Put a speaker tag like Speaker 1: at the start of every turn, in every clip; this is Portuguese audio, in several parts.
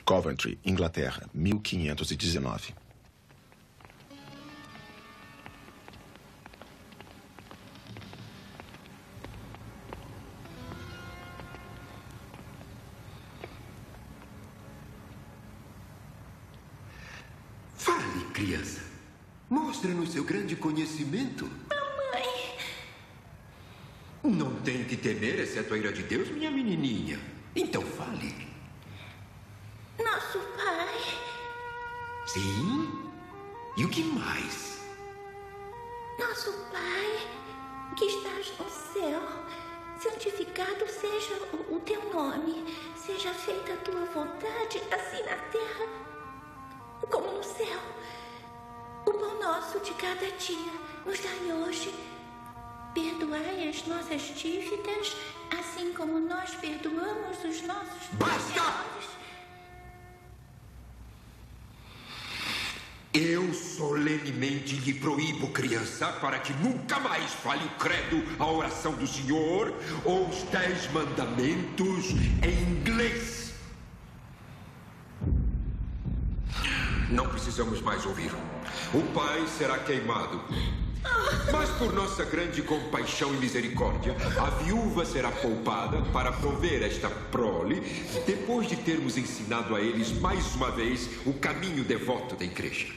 Speaker 1: Coventry, Inglaterra, 1519.
Speaker 2: Fale, criança. Mostre-nos seu grande conhecimento.
Speaker 3: Mamãe.
Speaker 2: Não tem que temer, exceto a ira de Deus, minha menininha. Então fale.
Speaker 3: Nosso pai.
Speaker 2: Sim? E o que mais?
Speaker 3: Nosso pai, que estás no céu, santificado seja o teu nome. Seja feita a tua vontade, assim na terra como no céu. O pão nosso de cada dia nos dai hoje. Perdoai as nossas dívidas, assim como nós perdoamos os nossos devedores.
Speaker 2: Eu solenemente lhe proíbo, criança, para que nunca mais fale o credo, a oração do Senhor ou os 10 mandamentos em inglês. Não precisamos mais ouvir. O pai será queimado. Mas por nossa grande compaixão e misericórdia, a viúva será poupada para prover esta prole, depois de termos ensinado a eles mais uma vez o caminho devoto da igreja.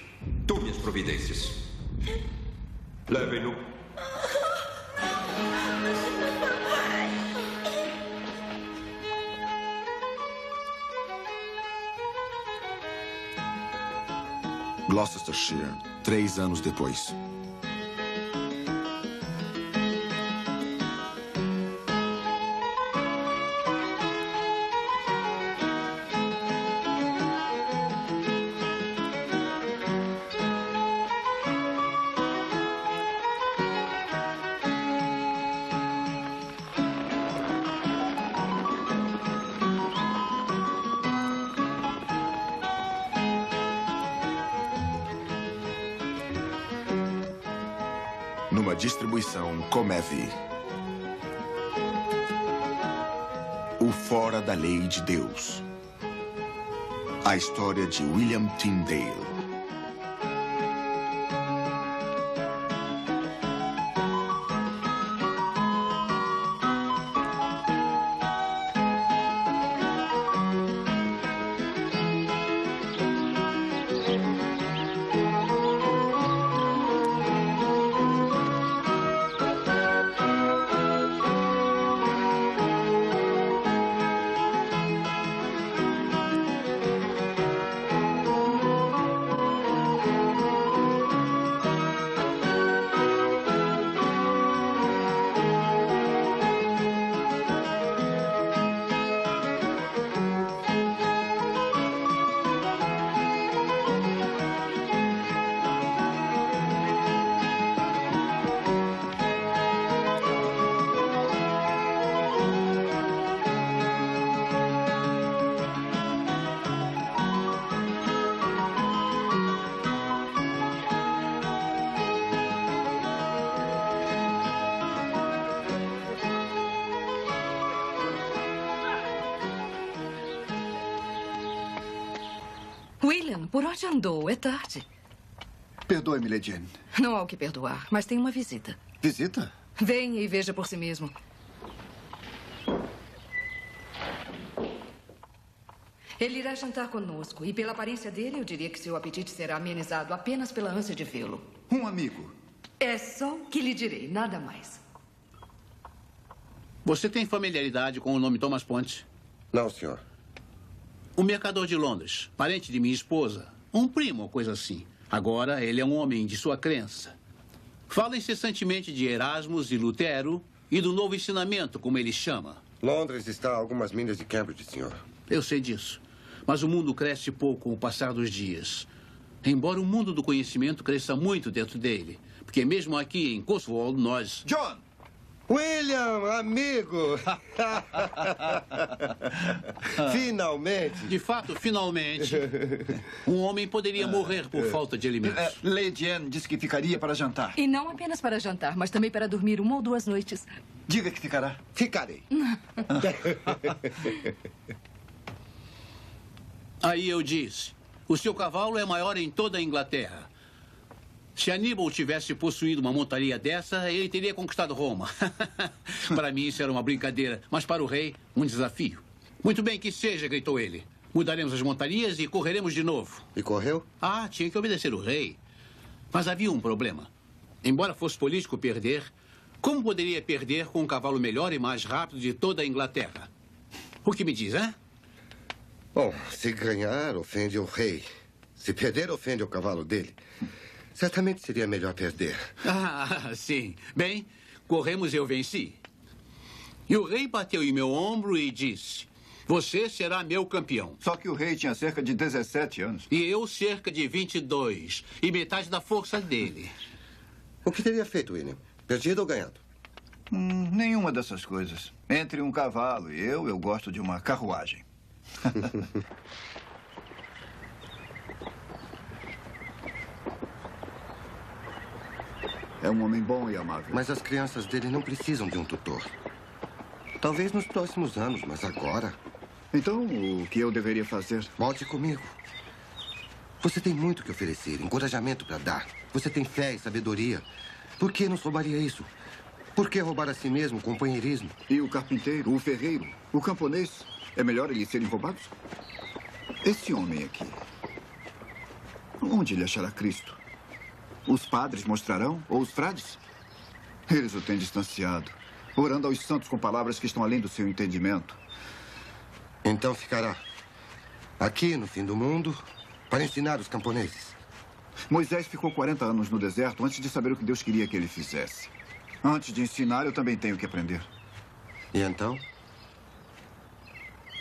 Speaker 2: Tome as providências. Levem-no.
Speaker 1: Gloucestershire, 3 anos depois. Numa distribuição Comevi. O Fora da Lei de Deus. A história de William Tyndale.
Speaker 4: William, por onde andou? É tarde.
Speaker 5: Perdoe-me, Lady Anne.
Speaker 4: Não há o que perdoar, mas tem uma visita.
Speaker 5: Visita?
Speaker 4: Venha e veja por si mesmo. Ele irá jantar conosco e, pela aparência dele, eu diria que seu apetite será amenizado apenas pela ânsia de vê-lo.
Speaker 5: Um amigo.
Speaker 4: É só o que lhe direi, nada mais.
Speaker 6: Você tem familiaridade com o nome Thomas Ponte?
Speaker 7: Não, senhor.
Speaker 6: O mercador de Londres, parente de minha esposa. Um primo ou coisa assim. Agora, ele é um homem de sua crença. Fala incessantemente de Erasmus e Lutero e do novo ensinamento, como ele chama.
Speaker 7: Londres está a algumas milhas de Cambridge, senhor.
Speaker 6: Eu sei disso. Mas o mundo cresce pouco com o passar dos dias. Embora o mundo do conhecimento cresça muito dentro dele. Porque mesmo aqui em Cotswold, nós...
Speaker 5: John!
Speaker 7: William, amigo! Finalmente!
Speaker 6: De fato, finalmente, um homem poderia morrer por falta de alimentos.
Speaker 5: Lady Anne disse que ficaria para jantar.
Speaker 4: E não apenas para jantar, mas também para dormir 1 ou 2 noites.
Speaker 5: Diga que ficará.
Speaker 7: Ficarei.
Speaker 6: Aí eu disse, o seu cavalo é maior em toda a Inglaterra. Se Aníbal tivesse possuído uma montaria dessa, ele teria conquistado Roma. Para mim isso era uma brincadeira, mas para o rei, um desafio. Muito bem que seja, gritou ele. Mudaremos as montarias e correremos de novo.
Speaker 7: E correu?
Speaker 6: Ah, tinha que obedecer o rei. Mas havia um problema. Embora fosse político perder, como poderia perder com um cavalo melhor e mais rápido de toda a Inglaterra? O que me diz, hein?
Speaker 7: Bom, se ganhar, ofende o rei. Se perder, ofende o cavalo dele. Certamente seria melhor perder.
Speaker 6: Ah, sim. Bem, corremos e eu venci. E o rei bateu em meu ombro e disse, você será meu campeão.
Speaker 5: Só que o rei tinha cerca de 17 anos.
Speaker 6: E eu cerca de 22. E metade da força dele.
Speaker 7: O que teria feito, William? Perdido ou ganhado?
Speaker 5: Nenhuma dessas coisas. Entre um cavalo e eu gosto de uma carruagem. É um homem bom e amável.
Speaker 7: Mas as crianças dele não precisam de um tutor. Talvez nos próximos anos, mas agora...
Speaker 5: Então, o que eu deveria fazer?
Speaker 7: Volte comigo. Você tem muito que oferecer, encorajamento para dar. Você tem fé e sabedoria. Por que nos roubaria isso? Por que roubar a si mesmo, companheirismo?
Speaker 5: E o carpinteiro, o ferreiro, o camponês? É melhor eles serem roubados? Esse homem aqui, onde ele achará Cristo? Os padres mostrarão? Ou os frades? Eles o têm distanciado, orando aos santos com palavras que estão além do seu entendimento.
Speaker 7: Então ficará aqui no fim do mundo para ensinar os camponeses.
Speaker 5: Moisés ficou 40 anos no deserto antes de saber o que Deus queria que ele fizesse. Antes de ensinar, eu também tenho que aprender.
Speaker 7: E então?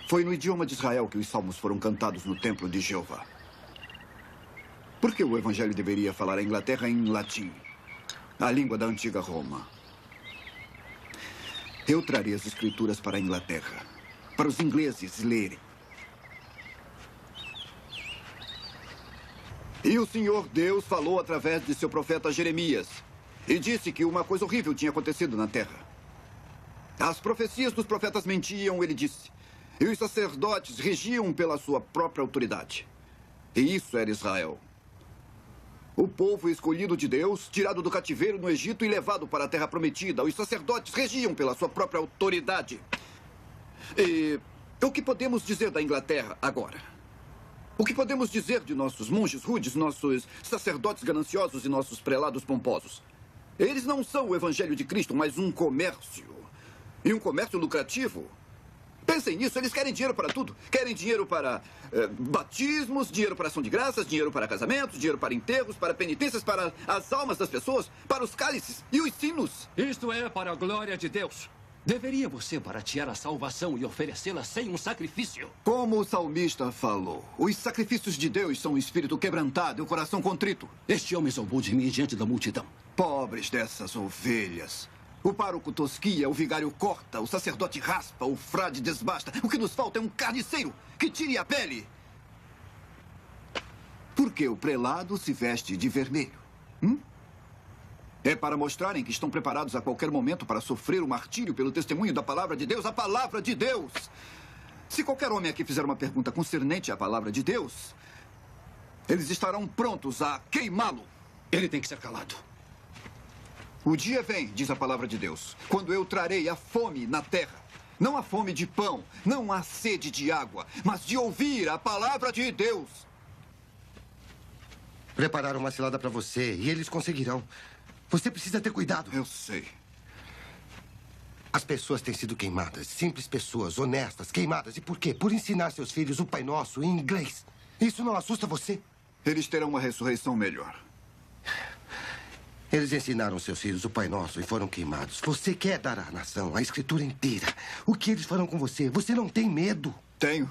Speaker 5: Foi no idioma de Israel que os salmos foram cantados no templo de Jeová. Por que o evangelho deveria falar a Inglaterra em latim? A língua da antiga Roma. Eu trarei as escrituras para a Inglaterra, para os ingleses lerem. E o Senhor Deus falou através de seu profeta Jeremias e disse que uma coisa horrível tinha acontecido na terra. As profecias dos profetas mentiam, ele disse, e os sacerdotes regiam pela sua própria autoridade. E isso era Israel. O povo escolhido de Deus, tirado do cativeiro no Egito e levado para a terra prometida. Os sacerdotes regiam pela sua própria autoridade. E o que podemos dizer da Inglaterra agora? O que podemos dizer de nossos monges rudes, nossos sacerdotes gananciosos e nossos prelados pomposos? Eles não são o evangelho de Cristo, mas um comércio. E um comércio lucrativo. Pensem nisso, eles querem dinheiro para tudo. Querem dinheiro para batismos, dinheiro para ação de graças, dinheiro para casamentos, dinheiro para enterros, para penitências, para as almas das pessoas, para os cálices e os sinos.
Speaker 8: Isto é para a glória de Deus. Deveria você baratear a salvação e oferecê-la sem um sacrifício.
Speaker 5: Como o salmista falou, os sacrifícios de Deus são um espírito quebrantado e um coração contrito.
Speaker 8: Este homem zombou de mim diante da multidão.
Speaker 5: Pobres dessas ovelhas. O pároco tosquia, o vigário corta, o sacerdote raspa, o frade desbasta. O que nos falta é um carniceiro que tire a pele. Por que o prelado se veste de vermelho? É para mostrarem que estão preparados a qualquer momento para sofrer o martírio pelo testemunho da palavra de Deus, a palavra de Deus. Se qualquer homem aqui fizer uma pergunta concernente à palavra de Deus, eles estarão prontos a queimá-lo.
Speaker 8: Ele tem que ser calado.
Speaker 5: O dia vem, diz a palavra de Deus, quando eu trarei a fome na terra. Não a fome de pão, não a sede de água, mas de ouvir a palavra de Deus.
Speaker 7: Prepararam uma cilada para você e eles conseguirão. Você precisa ter cuidado.
Speaker 5: Eu sei.
Speaker 7: As pessoas têm sido queimadas. Simples pessoas, honestas, queimadas. E por quê? Por ensinar seus filhos o Pai Nosso em inglês. Isso não assusta você?
Speaker 5: Eles terão uma ressurreição melhor.
Speaker 7: Eles ensinaram seus filhos o Pai Nosso e foram queimados. Você quer dar à nação a escritura inteira. O que eles farão com você? Você não tem medo?
Speaker 5: Tenho.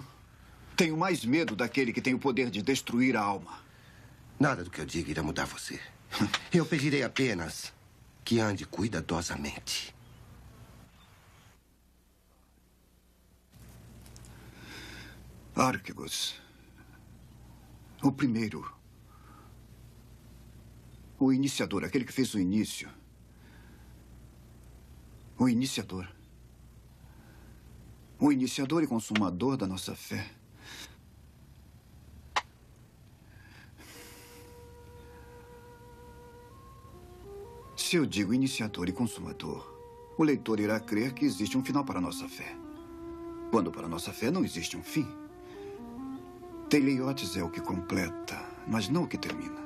Speaker 5: Tenho mais medo daquele que tem o poder de destruir a alma.
Speaker 7: Nada do que eu diga irá mudar você. Eu pedirei apenas que ande cuidadosamente.
Speaker 5: Arquebus. O primeiro. O iniciador, aquele que fez o início. O iniciador. O iniciador e consumador da nossa fé. Se eu digo iniciador e consumador, o leitor irá crer que existe um final para a nossa fé. Quando para a nossa fé não existe um fim. Teleiotes é o que completa, mas não o que termina.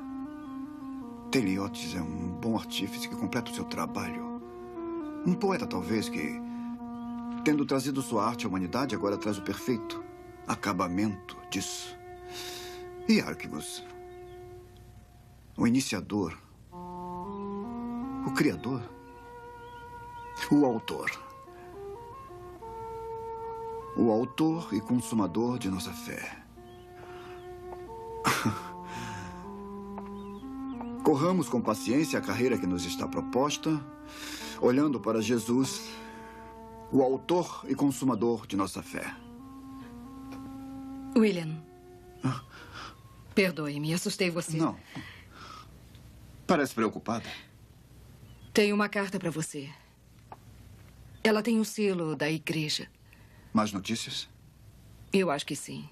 Speaker 5: Teleiotes é um bom artífice que completa o seu trabalho. Um poeta, talvez, que, tendo trazido sua arte à humanidade, agora traz o perfeito acabamento disso. E Arquibus, o iniciador, o criador, o autor. O autor e consumador de nossa fé. Corramos com paciência a carreira que nos está proposta, olhando para Jesus, o autor e consumador de nossa fé.
Speaker 4: William, perdoe-me, assustei você.
Speaker 5: Não. Parece preocupada.
Speaker 4: Tenho uma carta para você. Ela tem o selo da igreja.
Speaker 5: Mais notícias?
Speaker 4: Eu acho que sim.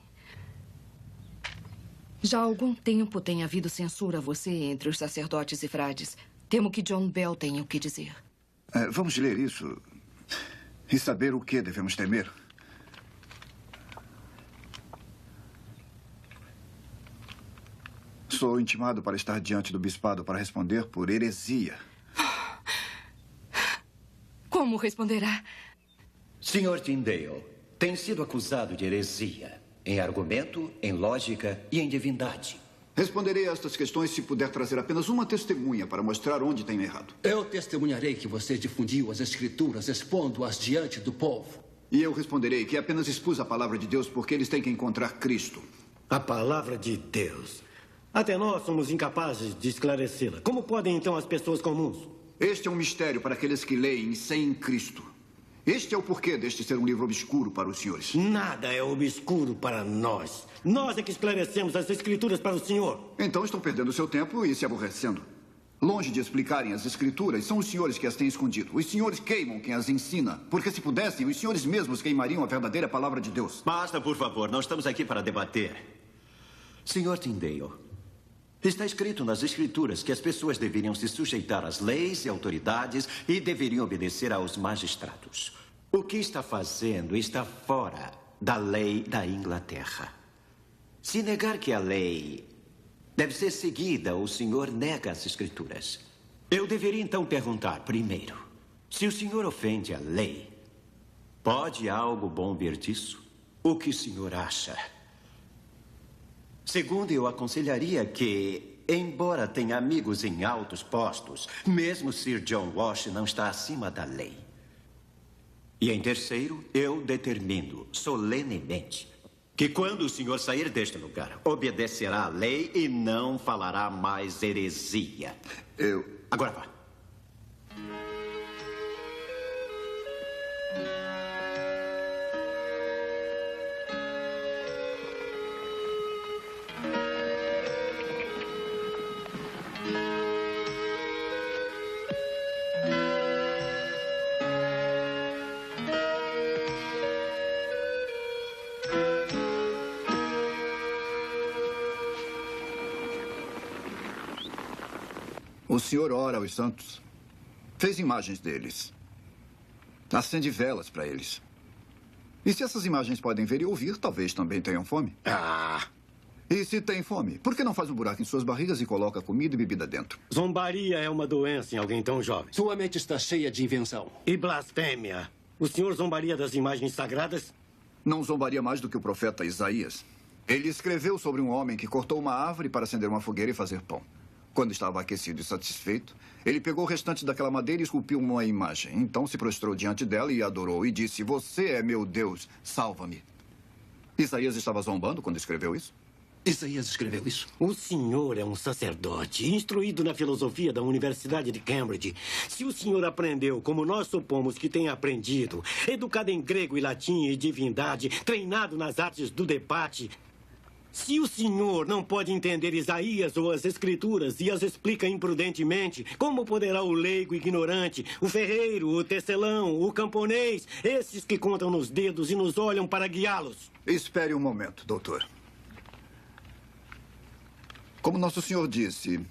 Speaker 4: Já há algum tempo tem havido censura a você entre os sacerdotes e frades. Temo que John Bell tenha o que dizer.
Speaker 5: Vamos ler isso e saber o que devemos temer. Sou intimado para estar diante do bispado para responder por heresia.
Speaker 4: Como responderá?
Speaker 9: Sr. Tyndale tem sido acusado de heresia. Em argumento, em lógica e em divindade.
Speaker 5: Responderei a estas questões se puder trazer apenas uma testemunha para mostrar onde tenho errado.
Speaker 8: Eu testemunharei que você difundiu as escrituras expondo-as diante do povo.
Speaker 5: E eu responderei que apenas expus a palavra de Deus porque eles têm que encontrar Cristo.
Speaker 10: A palavra de Deus. Até nós somos incapazes de esclarecê-la. Como podem, então, as pessoas comuns?
Speaker 5: Este é um mistério para aqueles que leem sem Cristo. Este é o porquê deste ser um livro obscuro para os senhores.
Speaker 10: Nada é obscuro para nós. Nós é que esclarecemos as escrituras para o senhor.
Speaker 5: Então estão perdendo seu tempo e se aborrecendo. Longe de explicarem as escrituras, são os senhores que as têm escondido. Os senhores queimam quem as ensina. Porque se pudessem, os senhores mesmos queimariam a verdadeira palavra de Deus.
Speaker 9: Basta, por favor. Não estamos aqui para debater. Sr. Tyndale, está escrito nas escrituras que as pessoas deveriam se sujeitar às leis e autoridades e deveriam obedecer aos magistrados. O que está fazendo está fora da lei da Inglaterra. Se negar que a lei deve ser seguida, o senhor nega as escrituras. Eu deveria então perguntar, primeiro, se o senhor ofende a lei, pode algo bom vir disso? O que o senhor acha? Segundo, eu aconselharia que, embora tenha amigos em altos postos, mesmo Sir John Walsh não está acima da lei. E em terceiro, eu determino solenemente que quando o senhor sair deste lugar, obedecerá à lei e não falará mais heresia. Agora vá.
Speaker 5: O senhor ora aos santos. Fez imagens deles. Acende velas para eles. E se essas imagens podem ver e ouvir, talvez também tenham fome. E se tem fome, por que não faz um buraco em suas barrigas e coloca comida e bebida dentro?
Speaker 10: Zombaria é uma doença em alguém tão jovem.
Speaker 8: Sua mente está cheia de invenção.
Speaker 10: E blasfêmia. O senhor zombaria das imagens sagradas?
Speaker 5: Não zombaria mais do que o profeta Isaías. Ele escreveu sobre um homem que cortou uma árvore para acender uma fogueira e fazer pão. Quando estava aquecido e satisfeito, ele pegou o restante daquela madeira e esculpiu uma imagem. Então se prostrou diante dela e a adorou e disse: "Você é meu Deus, salva-me." Isaías estava zombando quando escreveu isso?
Speaker 8: Isaías escreveu isso?
Speaker 10: O senhor é um sacerdote, instruído na filosofia da Universidade de Cambridge. Se o senhor aprendeu, como nós supomos que tenha aprendido, educado em grego e latim e divindade, treinado nas artes do debate... Se o senhor não pode entender Isaías ou as escrituras e as explica imprudentemente, como poderá o leigo ignorante, o ferreiro, o tecelão, o camponês, esses que contam nos dedos e nos olham para guiá-los?
Speaker 5: Espere um momento, doutor. Como Nosso Senhor disse,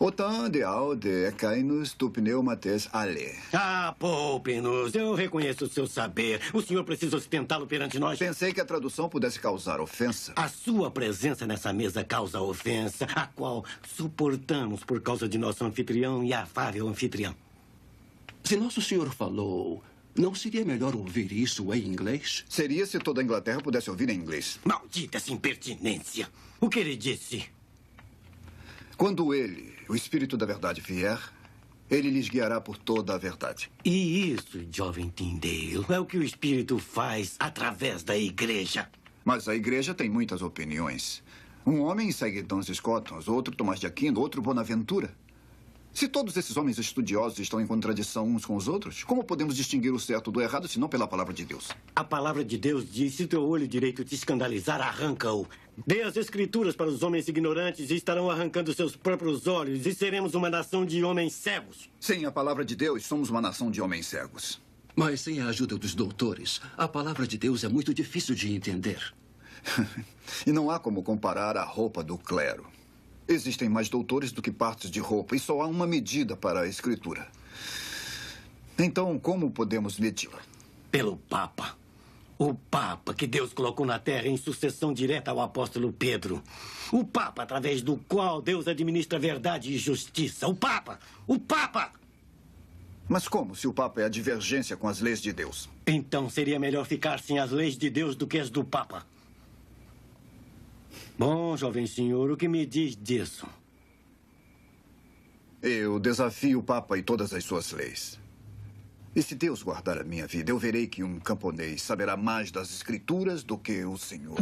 Speaker 5: Autant de aude cainus tu pneumates ale.
Speaker 10: Ah, poupe-nos. Eu reconheço o seu saber. O senhor precisa ostentá-lo perante nós.
Speaker 5: Pensei que a tradução pudesse causar ofensa.
Speaker 10: A sua presença nessa mesa causa ofensa, a qual suportamos por causa de nosso anfitrião e afável anfitrião.
Speaker 8: Se nosso senhor falou, não seria melhor ouvir isso em inglês?
Speaker 5: Seria se toda a Inglaterra pudesse ouvir em inglês.
Speaker 10: Maldita essa impertinência. O que ele disse?
Speaker 5: Quando ele, o Espírito da Verdade, vier, ele lhes guiará por toda a verdade.
Speaker 10: E isso, jovem Tyndale, é o que o Espírito faz através da igreja.
Speaker 5: Mas a igreja tem muitas opiniões. Um homem segue Duns Scotus, outro Tomás de Aquino, outro Bonaventura. Se todos esses homens estudiosos estão em contradição uns com os outros, como podemos distinguir o certo do errado, se não pela palavra de Deus?
Speaker 10: A palavra de Deus diz, se teu olho direito te escandalizar, arranca-o. Dê as escrituras para os homens ignorantes e estarão arrancando seus próprios olhos e seremos uma nação de homens cegos.
Speaker 5: Sem a palavra de Deus, somos uma nação de homens cegos.
Speaker 8: Mas sem a ajuda dos doutores, a palavra de Deus é muito difícil de entender.
Speaker 5: E não há como comparar a roupa do clero. Existem mais doutores do que partes de roupa e só há uma medida para a escritura. Então, como podemos medi-la?
Speaker 10: Pelo Papa. O Papa que Deus colocou na terra em sucessão direta ao apóstolo Pedro. O Papa através do qual Deus administra verdade e justiça. O Papa! O Papa!
Speaker 5: Mas como, se o Papa é a divergência com as leis de Deus?
Speaker 10: Então seria melhor ficar sem as leis de Deus do que as do Papa. Bom, jovem senhor, o que me diz disso?
Speaker 5: Eu desafio o Papa e todas as suas leis. E se Deus guardar a minha vida, eu verei que um camponês saberá mais das Escrituras do que o Senhor.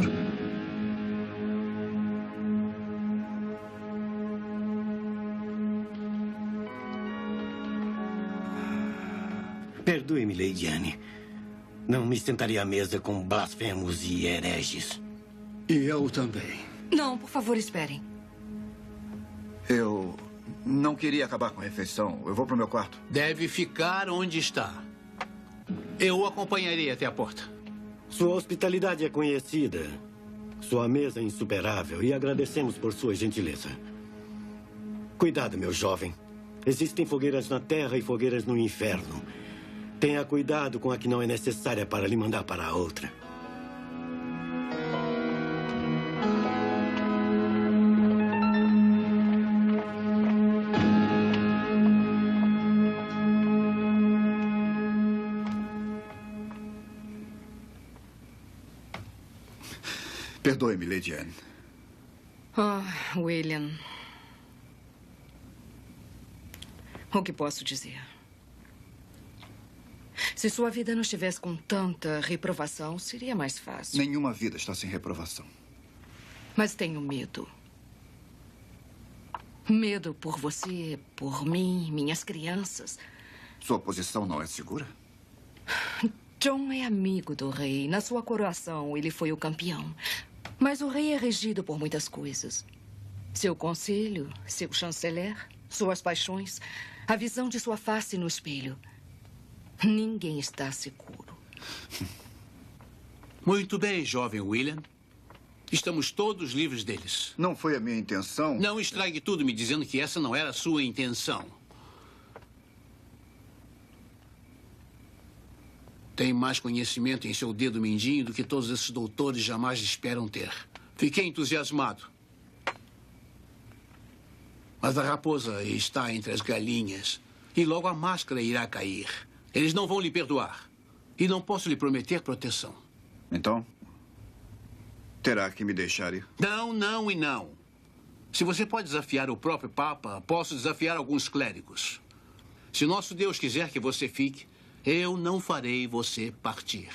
Speaker 10: Perdoe-me, Lady Anne. Não me sentaria à mesa com blasfemos e hereges.
Speaker 8: E eu também.
Speaker 4: Não, por favor, esperem.
Speaker 5: Eu não queria acabar com a refeição. Eu vou para o meu quarto.
Speaker 6: Deve ficar onde está. Eu o acompanharei até a porta.
Speaker 10: Sua hospitalidade é conhecida. Sua mesa é insuperável e agradecemos por sua gentileza. Cuidado, meu jovem. Existem fogueiras na terra e fogueiras no inferno. Tenha cuidado com a que não é necessária para lhe mandar para a outra.
Speaker 5: Perdoe-me, Lady Anne.
Speaker 4: William. O que posso dizer? Se sua vida não estivesse com tanta reprovação, seria mais fácil.
Speaker 5: Nenhuma vida está sem reprovação.
Speaker 4: Mas tenho medo. Medo por você, por mim, minhas crianças.
Speaker 5: Sua posição não é segura?
Speaker 4: John é amigo do rei. Na sua coroação, ele foi o campeão. Mas o rei é regido por muitas coisas. Seu conselho, seu chanceler, suas paixões, a visão de sua face no espelho. Ninguém está seguro.
Speaker 6: Muito bem, jovem William. Estamos todos livres deles.
Speaker 5: Não foi a minha intenção.
Speaker 6: Não estrague tudo me dizendo que essa não era a sua intenção. Tem mais conhecimento em seu dedo mindinho do que todos esses doutores jamais esperam ter. Fiquei entusiasmado. Mas a raposa está entre as galinhas. E logo a máscara irá cair. Eles não vão lhe perdoar. E não posso lhe prometer proteção.
Speaker 5: Então, terá que me deixar ir.
Speaker 6: Não, não e não. Se você pode desafiar o próprio Papa, posso desafiar alguns clérigos. Se nosso Deus quiser que você fique, eu não farei você partir.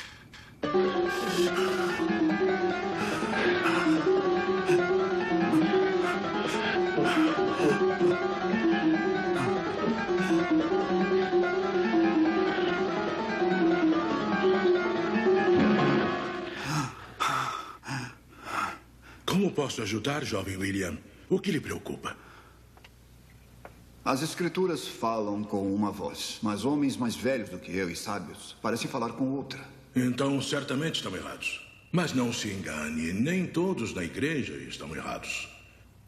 Speaker 11: Como posso ajudar, jovem William? O que lhe preocupa?
Speaker 5: As escrituras falam com uma voz, mas homens mais velhos do que eu e sábios parecem falar com outra.
Speaker 11: Então, certamente estão errados. Mas não se engane, nem todos na igreja estão errados.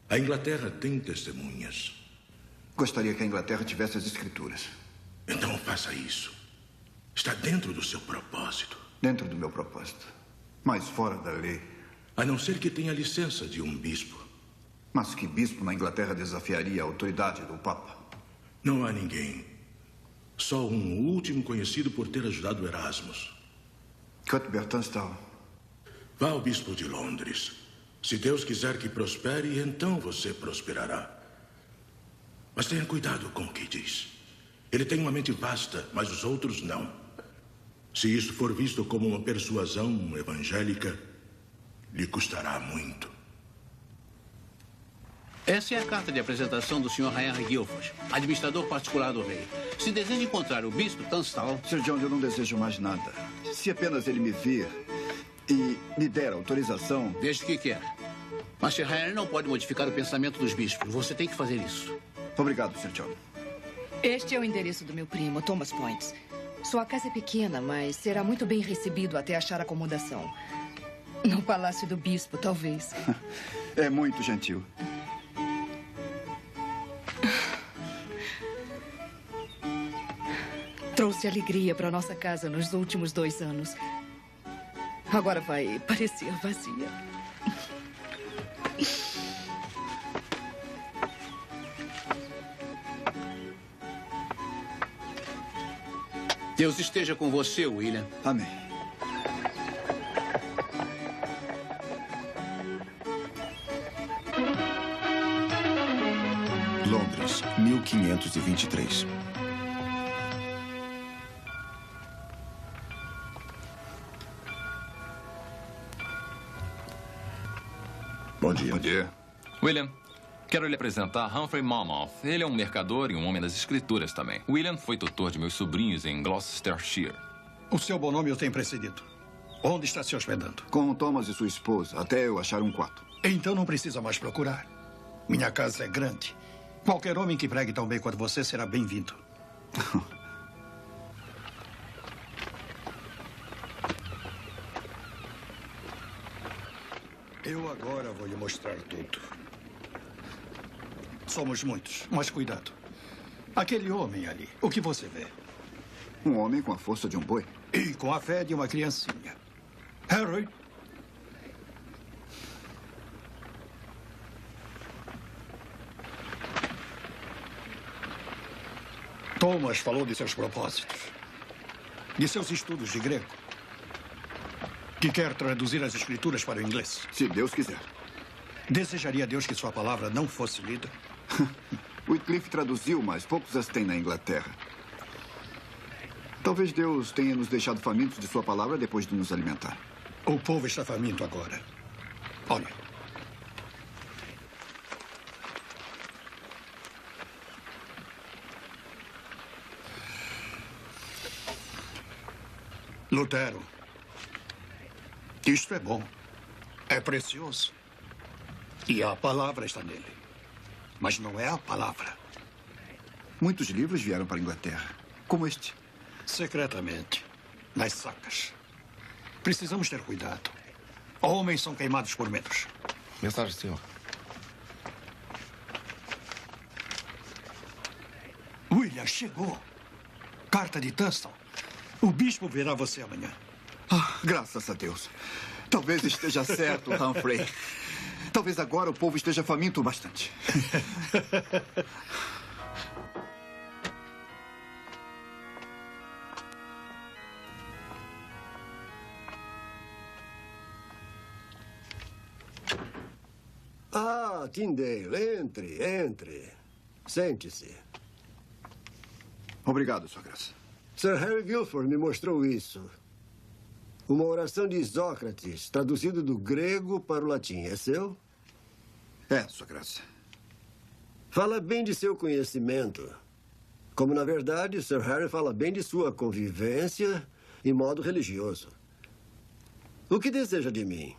Speaker 11: A Inglaterra tem testemunhas.
Speaker 5: Gostaria que a Inglaterra tivesse as escrituras.
Speaker 11: Então faça isso. Está dentro do seu propósito.
Speaker 5: Dentro do meu propósito. Mas fora da lei.
Speaker 11: A não ser que tenha licença de um bispo.
Speaker 5: Mas que bispo na Inglaterra desafiaria a autoridade do Papa?
Speaker 11: Não há ninguém. Só um último conhecido por ter ajudado Erasmus.
Speaker 5: Cuthbert Tunstall.
Speaker 11: Vá ao bispo de Londres. Se Deus quiser que prospere, então você prosperará. Mas tenha cuidado com o que diz. Ele tem uma mente vasta, mas os outros não. Se isso for visto como uma persuasão evangélica, lhe custará muito.
Speaker 6: Essa é a carta de apresentação do Sr. Henry Guilford, administrador particular do rei. Se deseja encontrar o bispo Tunstall...
Speaker 5: Sir John, eu não desejo mais nada. Se apenas ele me vir e me der autorização...
Speaker 6: Veja o que quer. Mas Sir Henry não pode modificar o pensamento dos bispos. Você tem que fazer isso.
Speaker 5: Obrigado, Sir John.
Speaker 4: Este é o endereço do meu primo, Thomas Points. Sua casa é pequena, mas será muito bem recebido até achar acomodação. No Palácio do Bispo, talvez.
Speaker 5: É muito gentil.
Speaker 4: Trouxe alegria para nossa casa nos últimos 2 anos. Agora vai parecer vazia.
Speaker 6: Deus esteja com você, William.
Speaker 5: Amém.
Speaker 1: Londres, 1523.
Speaker 5: Bom dia. Bom dia.
Speaker 12: William, quero lhe apresentar Humphrey Monmouth. Ele é um mercador e um homem das escrituras também. William foi tutor de meus sobrinhos em Gloucestershire.
Speaker 13: O seu bom nome o tem precedido. Onde está se hospedando?
Speaker 5: Com o Thomas e sua esposa, até eu achar um quarto.
Speaker 13: Então não precisa mais procurar. Minha casa é grande. Qualquer homem que pregue tão bem quanto você será bem-vindo. Eu agora vou lhe mostrar tudo. Somos muitos, mas cuidado. Aquele homem ali, o que você vê?
Speaker 5: Um homem com a força de um boi.
Speaker 13: E com a fé de uma criancinha. Harry? Thomas falou de seus propósitos. De seus estudos de grego. Que quer traduzir as escrituras para o inglês.
Speaker 5: Se Deus quiser.
Speaker 13: Desejaria a Deus que sua palavra não fosse lida?
Speaker 5: Wycliffe traduziu, mas poucos as têm na Inglaterra. Talvez Deus tenha nos deixado famintos de sua palavra depois de nos alimentar.
Speaker 13: O povo está faminto agora. Olha. Lutero. Isto é bom. É precioso. E a palavra está nele. Mas não é a palavra.
Speaker 5: Muitos livros vieram para a Inglaterra, como este.
Speaker 13: Secretamente, nas sacas. Precisamos ter cuidado. Homens são queimados por medos.
Speaker 7: Mensagem, senhor.
Speaker 13: William, chegou. Carta de Tunstall. O bispo verá você amanhã.
Speaker 5: Ah, graças a Deus. Talvez esteja certo, Humphrey. Talvez agora o povo esteja faminto bastante.
Speaker 14: Ah, Tyndale, entre. Sente-se.
Speaker 5: Obrigado, Sua Graça.
Speaker 14: Sir Henry Guilford me mostrou isso. Uma oração de Sócrates, traduzido do grego para o latim. É seu?
Speaker 5: É, Sua Graça.
Speaker 14: Fala bem de seu conhecimento. Como, na verdade, Sir Harry fala bem de sua convivência em modo religioso. O que deseja de mim?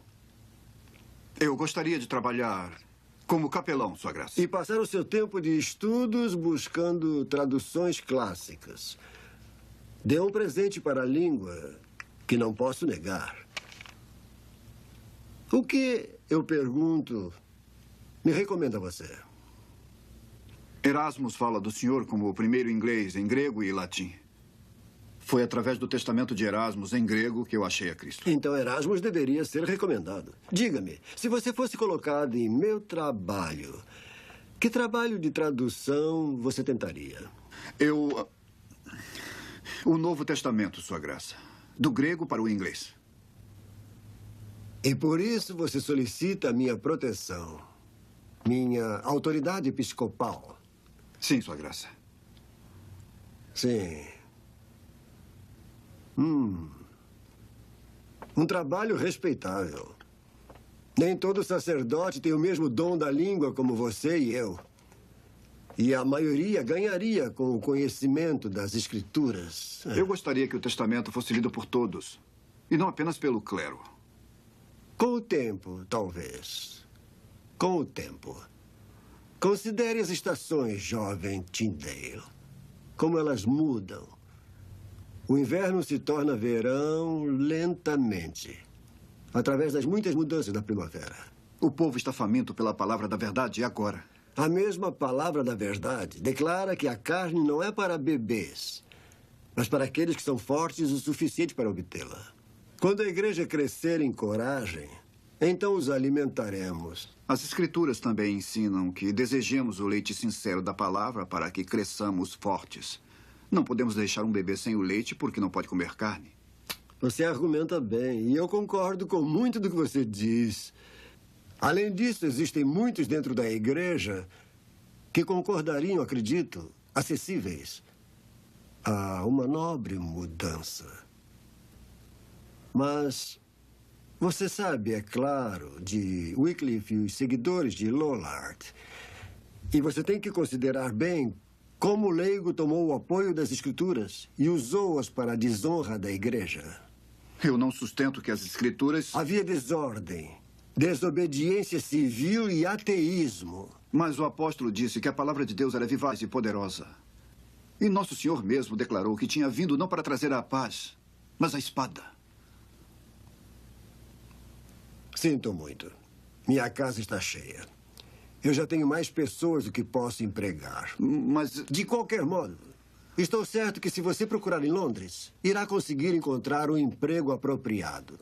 Speaker 5: Eu gostaria de trabalhar como capelão, Sua Graça.
Speaker 14: E passar o seu tempo de estudos buscando traduções clássicas. Dê um presente para a língua que não posso negar. O que, eu pergunto, me recomenda você?
Speaker 5: Erasmus fala do senhor como o primeiro inglês em grego e latim. Foi através do testamento de Erasmus em grego que eu achei a Cristo.
Speaker 14: Então Erasmus deveria ser recomendado. Diga-me, se você fosse colocado em meu trabalho, que trabalho de tradução você tentaria?
Speaker 5: O Novo Testamento, Sua Graça. Do grego para o inglês.
Speaker 14: E por isso você solicita a minha proteção. Minha autoridade episcopal.
Speaker 5: Sim, Sua Graça.
Speaker 14: Sim. Um trabalho respeitável. Nem todo sacerdote tem o mesmo dom da língua como você e eu. E a maioria ganharia com o conhecimento das Escrituras.
Speaker 5: Eu gostaria que o testamento fosse lido por todos, e não apenas pelo clero.
Speaker 14: Com o tempo, talvez. Com o tempo. Considere as estações, jovem Tyndale. Como elas mudam. O inverno se torna verão lentamente, através das muitas mudanças da primavera.
Speaker 5: O povo está faminto pela palavra da verdade agora.
Speaker 14: A mesma palavra da verdade declara que a carne não é para bebês, mas para aqueles que são fortes o suficiente para obtê-la. Quando a igreja crescer em coragem, então os alimentaremos.
Speaker 5: As Escrituras também ensinam que desejemos o leite sincero da palavra para que cresçamos fortes. Não podemos deixar um bebê sem o leite porque não pode comer carne.
Speaker 14: Você argumenta bem, e eu concordo com muito do que você diz. Além disso, existem muitos dentro da igreja que concordariam, acredito, acessíveis a uma nobre mudança. Mas você sabe, é claro, de Wycliffe e os seguidores de Lollard. E você tem que considerar bem como o leigo tomou o apoio das Escrituras e usou-as para a desonra da igreja.
Speaker 5: Eu não sustento que as Escrituras...
Speaker 14: Havia desordem, desobediência civil e ateísmo.
Speaker 5: Mas o apóstolo disse que a palavra de Deus era vivaz e poderosa. E Nosso Senhor mesmo declarou que tinha vindo não para trazer a paz, mas a espada.
Speaker 14: Sinto muito. Minha casa está cheia. Eu já tenho mais pessoas do que posso empregar.
Speaker 5: Mas...
Speaker 14: De qualquer modo, estou certo que se você procurar em Londres, irá conseguir encontrar um emprego apropriado.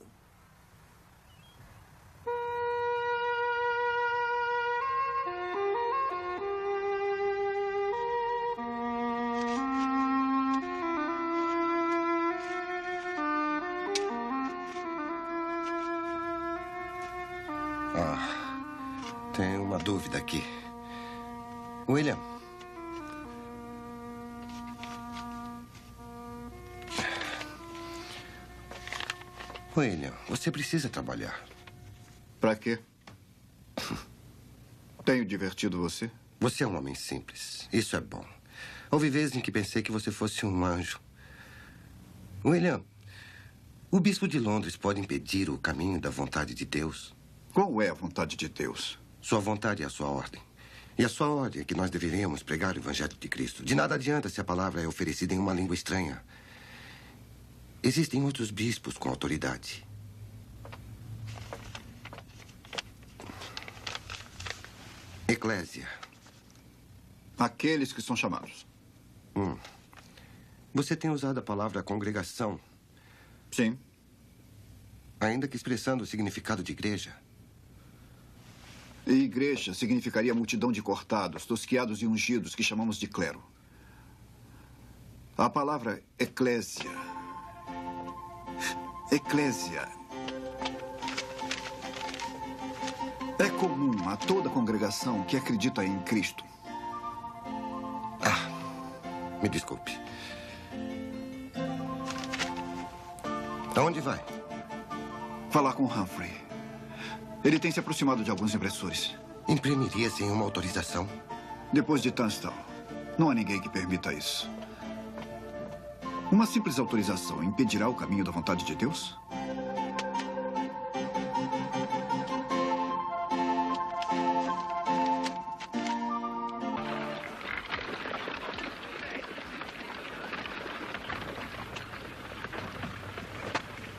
Speaker 7: Tenho uma dúvida aqui. William. William, você precisa trabalhar.
Speaker 5: Pra quê? Tenho divertido você?
Speaker 7: Você é um homem simples. Isso é bom. Houve vezes em que pensei que você fosse um anjo. William, o bispo de Londres pode impedir o caminho da vontade de Deus?
Speaker 5: Qual é a vontade de Deus?
Speaker 7: Sua vontade é a sua ordem. E a sua ordem é que nós deveríamos pregar o Evangelho de Cristo. De nada adianta se a palavra é oferecida em uma língua estranha. Existem outros bispos com autoridade. Eclésia.
Speaker 5: Aqueles que são chamados.
Speaker 7: Você tem usado a palavra congregação.
Speaker 5: Sim.
Speaker 7: Ainda que expressando o significado de igreja.
Speaker 5: E igreja significaria multidão de cortados, tosquiados e ungidos que chamamos de clero. A palavra eclésia. Eclésia. É comum a toda congregação que acredita em Cristo.
Speaker 7: Me desculpe. Aonde vai?
Speaker 5: Falar com Humphrey. Ele tem se aproximado de alguns impressores.
Speaker 7: Imprimiria sem uma autorização?
Speaker 5: Depois de Tunstall, não há ninguém que permita isso. Uma simples autorização impedirá o caminho da vontade de Deus?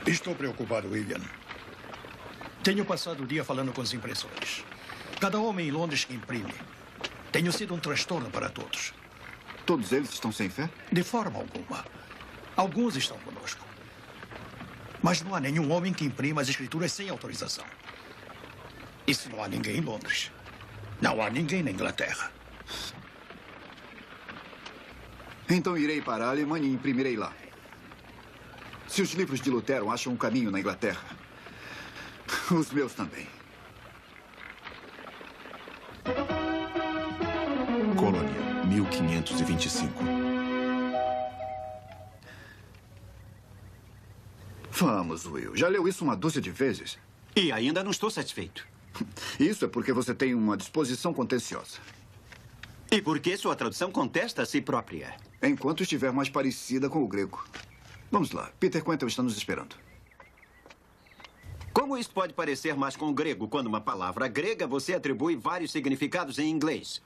Speaker 13: Estou preocupado, William. Tenho passado o dia falando com os impressores. Cada homem em Londres que imprime Tenho sido um transtorno para todos.
Speaker 5: Todos eles estão sem fé?
Speaker 13: De forma alguma. Alguns estão conosco. Mas não há nenhum homem que imprima as escrituras sem autorização. E se não há ninguém em Londres, não há ninguém na Inglaterra.
Speaker 5: Então irei para a Alemanha e imprimirei lá. Se os livros de Lutero acham um caminho na Inglaterra, os meus também.
Speaker 1: Colônia, 1525.
Speaker 5: Vamos, Will. Já leu isso uma dúzia de vezes?
Speaker 9: E ainda não estou satisfeito.
Speaker 5: Isso é porque você tem uma disposição contenciosa.
Speaker 9: E porque sua tradução contesta a si própria.
Speaker 5: Enquanto estiver mais parecida com o grego. Vamos lá. Peter Quentin está nos esperando.
Speaker 9: Como isso pode parecer mais com o grego quando uma palavra grega você atribui vários significados em inglês?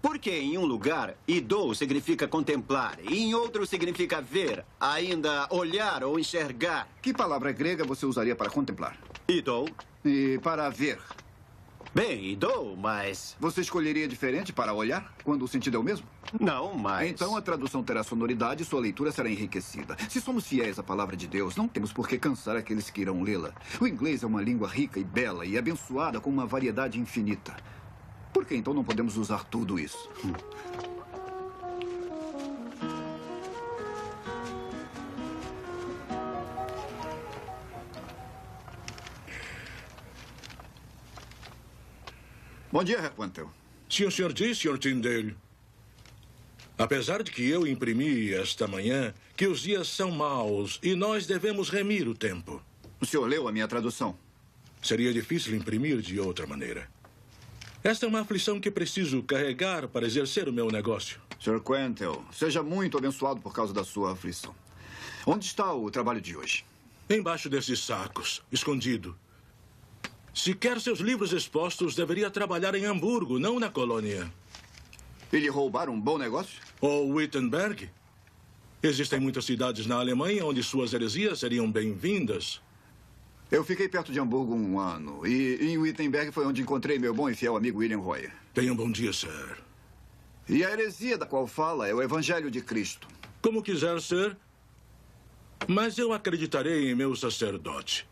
Speaker 9: Porque em um lugar, idou significa contemplar, e em outro significa ver, ainda olhar ou enxergar.
Speaker 5: Que palavra grega você usaria para contemplar?
Speaker 9: Idou.
Speaker 5: E para ver?
Speaker 9: Bem, idou, mas...
Speaker 5: Você escolheria diferente para olhar, quando o sentido é o mesmo?
Speaker 9: Não, mas...
Speaker 5: Então a tradução terá sonoridade e sua leitura será enriquecida. Se somos fiéis à palavra de Deus, não temos por que cansar aqueles que irão lê-la. O inglês é uma língua rica e bela e abençoada com uma variedade infinita. Por que então não podemos usar tudo isso? Bom dia, Herr Quantel.
Speaker 11: Sim, o senhor diz, Sr. Tyndale. Apesar de que eu imprimi esta manhã que os dias são maus e nós devemos remir o tempo.
Speaker 5: O senhor leu a minha tradução?
Speaker 11: Seria difícil imprimir de outra maneira. Esta é uma aflição que preciso carregar para exercer o meu negócio.
Speaker 5: Sr. Quantel, seja muito abençoado por causa da sua aflição. Onde está o trabalho de hoje?
Speaker 11: Embaixo desses sacos, escondido. Se quer seus livros expostos, deveria trabalhar em Hamburgo, não na colônia.
Speaker 5: E lhe roubaram um bom negócio?
Speaker 11: Ou Wittenberg? Existem muitas cidades na Alemanha onde suas heresias seriam bem-vindas.
Speaker 5: Eu fiquei perto de Hamburgo 1 ano. E em Wittenberg foi onde encontrei meu bom e fiel amigo William Royer.
Speaker 11: Tenha um bom dia, sir.
Speaker 5: E a heresia da qual fala é o Evangelho de Cristo.
Speaker 11: Como quiser ser. Mas eu acreditarei em meu sacerdote.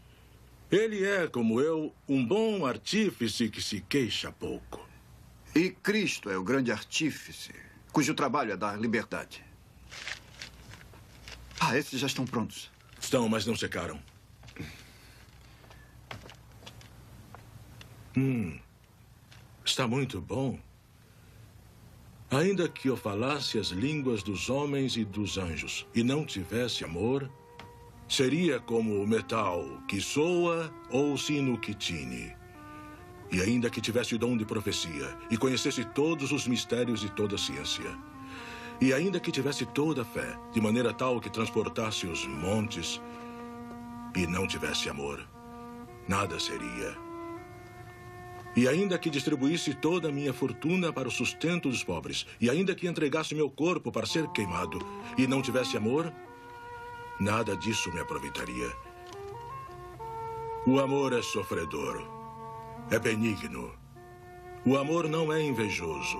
Speaker 11: Ele é, como eu, um bom artífice que se queixa pouco.
Speaker 5: E Cristo é o grande artífice, cujo trabalho é dar liberdade. Ah, esses já estão prontos.
Speaker 11: Estão, mas não secaram. Está muito bom. Ainda que eu falasse as línguas dos homens e dos anjos e não tivesse amor, seria como o metal que soa ou o sino que tine. E ainda que tivesse o dom de profecia e conhecesse todos os mistérios e toda a ciência, e ainda que tivesse toda a fé, de maneira tal que transportasse os montes, e não tivesse amor, nada seria. E ainda que distribuísse toda a minha fortuna para o sustento dos pobres, e ainda que entregasse meu corpo para ser queimado, e não tivesse amor, nada disso me aproveitaria. O amor é sofredor, é benigno. O amor não é invejoso.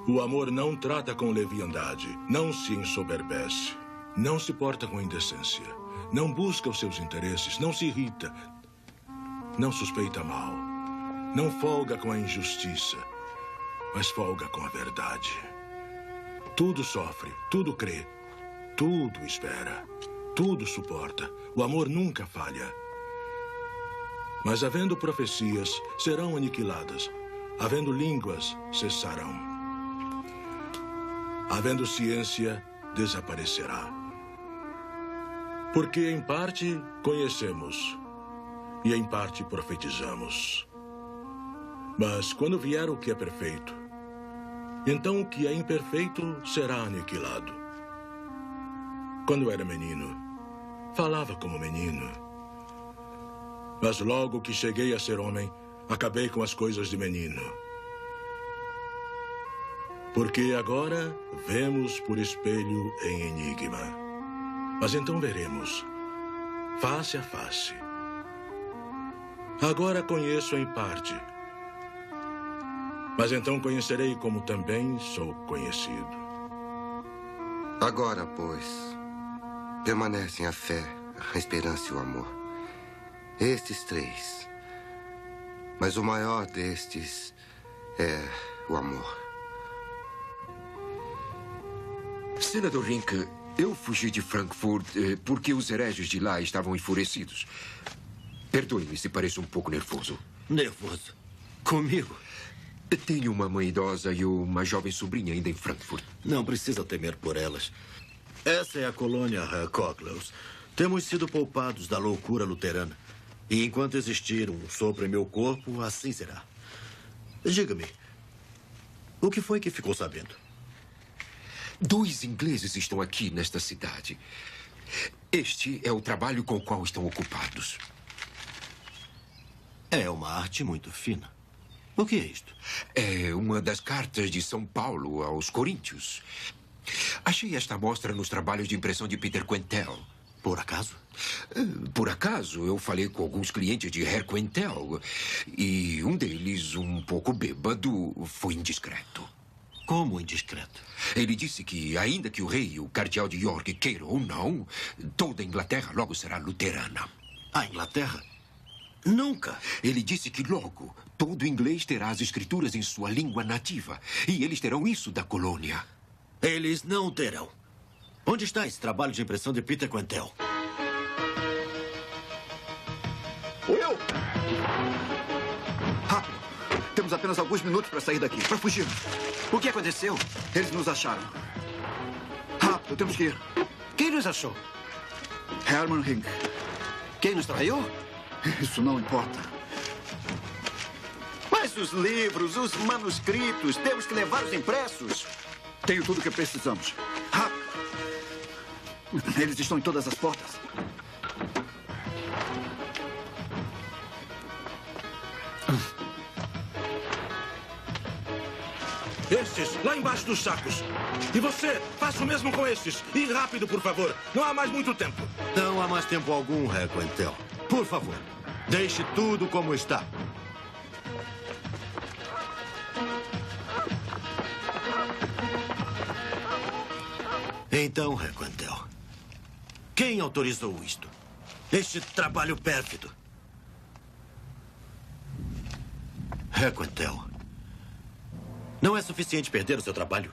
Speaker 11: O amor não trata com leviandade, não se ensoberbece, não se porta com indecência, não busca os seus interesses, não se irrita, não suspeita mal. Não folga com a injustiça, mas folga com a verdade. Tudo sofre, tudo crê, tudo espera, tudo suporta. O amor nunca falha. Mas havendo profecias, serão aniquiladas. Havendo línguas, cessarão. Havendo ciência, desaparecerá. Porque em parte conhecemos e em parte profetizamos. Mas quando vier o que é perfeito, então o que é imperfeito será aniquilado. Quando era menino, falava como menino. Mas logo que cheguei a ser homem, acabei com as coisas de menino. Porque agora vemos por espelho em enigma. Mas então veremos, face a face. Agora conheço em parte. Mas então conhecerei como também sou conhecido.
Speaker 7: Agora, pois, permanecem a fé, a esperança e o amor. Estes 3. Mas o maior destes é o amor.
Speaker 2: Senador Rink, eu fugi de Frankfurt porque os hereges de lá estavam enfurecidos. Perdoe-me se pareço um pouco nervoso.
Speaker 10: Nervoso? Comigo?
Speaker 2: Tenho uma mãe idosa e uma jovem sobrinha ainda em Frankfurt.
Speaker 10: Não precisa temer por elas. Essa é a colônia Coglaus. Temos sido poupados da loucura luterana. E enquanto existir um sopro em meu corpo, assim será. Diga-me, o que foi que ficou sabendo?
Speaker 2: 2 ingleses estão aqui nesta cidade. Este é o trabalho com o qual estão ocupados.
Speaker 10: É uma arte muito fina. O que é isto?
Speaker 2: É uma das cartas de São Paulo aos Coríntios. Achei esta amostra nos trabalhos de impressão de Peter Quentel.
Speaker 10: Por acaso?
Speaker 2: Por acaso, eu falei com alguns clientes de Herr Quentel. E um deles, um pouco bêbado, foi indiscreto.
Speaker 10: Como indiscreto?
Speaker 2: Ele disse que, ainda que o rei e o cardeal de York queiram ou não, toda a Inglaterra logo será luterana.
Speaker 10: A Inglaterra? Nunca.
Speaker 2: Ele disse que logo todo inglês terá as escrituras em sua língua nativa. E eles terão isso da colônia.
Speaker 10: Eles não terão. Onde está esse trabalho de impressão de Peter Quentel?
Speaker 5: Will! Rápido! Temos apenas alguns minutos para sair daqui, para fugir.
Speaker 10: O que aconteceu?
Speaker 5: Eles nos acharam. Rápido, temos que ir.
Speaker 10: Quem nos achou?
Speaker 5: Hermann Rink.
Speaker 10: Quem nos traiu?
Speaker 5: Isso não importa.
Speaker 10: Mas os livros, os manuscritos, temos que levá-los impressos.
Speaker 5: Tenho tudo o que precisamos. Rápido! Eles estão em todas as portas.
Speaker 11: Estes, lá embaixo dos sacos. E você, faça o mesmo com estes. E rápido, por favor. Não há mais muito tempo.
Speaker 10: Não há mais tempo algum, Herr Quentel. Por favor, deixe tudo como está. Então, Herr Quentel, quem autorizou isto? Este trabalho pérfido? Herr Quentel, não é suficiente perder o seu trabalho?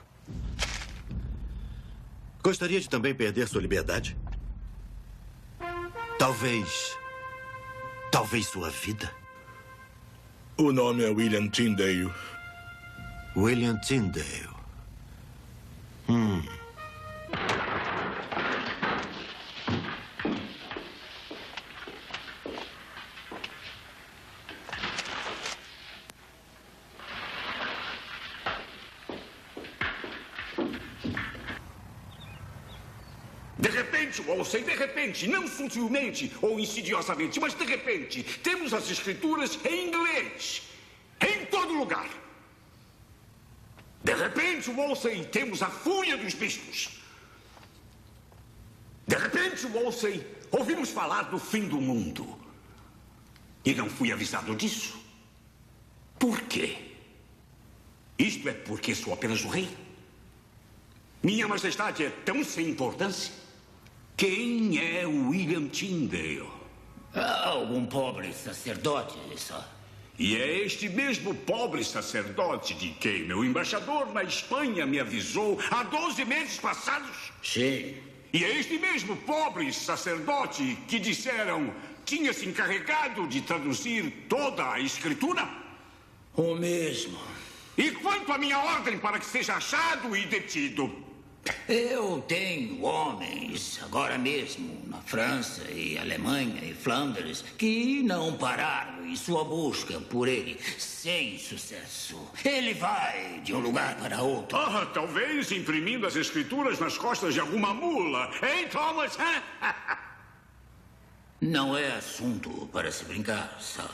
Speaker 10: Gostaria de também perder sua liberdade? Talvez sua vida?
Speaker 11: O nome é William Tyndale.
Speaker 10: William Tyndale.
Speaker 15: De repente, Wolsey, de repente, não sutilmente ou insidiosamente, mas de repente, temos as escrituras em inglês, em todo lugar. De repente, Wolsey, temos a fúria dos bispos. De repente, Wolsey, ouvimos falar do fim do mundo. E não fui avisado disso. Por quê? Isto é porque sou apenas o rei? Minha majestade é tão sem importância? Quem é William Tyndale?
Speaker 16: Algum pobre sacerdote, só.
Speaker 15: E é este mesmo pobre sacerdote de quem meu embaixador na Espanha me avisou há 12 meses passados?
Speaker 16: Sim.
Speaker 15: E é este mesmo pobre sacerdote que disseram tinha se encarregado de traduzir toda a escritura?
Speaker 16: O mesmo.
Speaker 15: E quanto à minha ordem para que seja achado e detido?
Speaker 16: Eu tenho homens, agora mesmo, na França e Alemanha e Flandres, que não pararam em sua busca por ele, sem sucesso. Ele vai de um lugar para outro.
Speaker 15: Talvez imprimindo as escrituras nas costas de alguma mula. Hein, Thomas?
Speaker 16: Não é assunto para se brincar, só.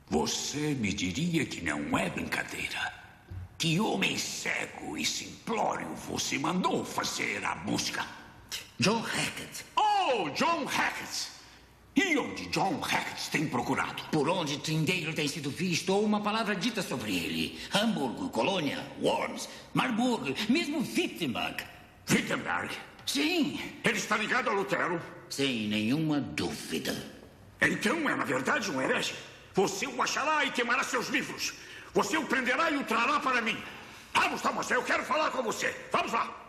Speaker 15: Você me diria que não é brincadeira? Que homem cego e simplório você mandou fazer a busca?
Speaker 16: John Hackett.
Speaker 15: Oh, John Hackett! E onde John Hackett tem procurado?
Speaker 16: Por onde Tyndale tem sido visto ou uma palavra dita sobre ele. Hamburgo, Colônia, Worms, Marburg, mesmo Wittenberg.
Speaker 15: Wittenberg?
Speaker 16: Sim.
Speaker 15: Ele está ligado a Lutero?
Speaker 16: Sem nenhuma dúvida.
Speaker 15: Então é, na verdade, um herege. Você o achará e queimará seus livros. Você o prenderá e o trará para mim. Vamos, Thomas, eu quero falar com você. Vamos lá.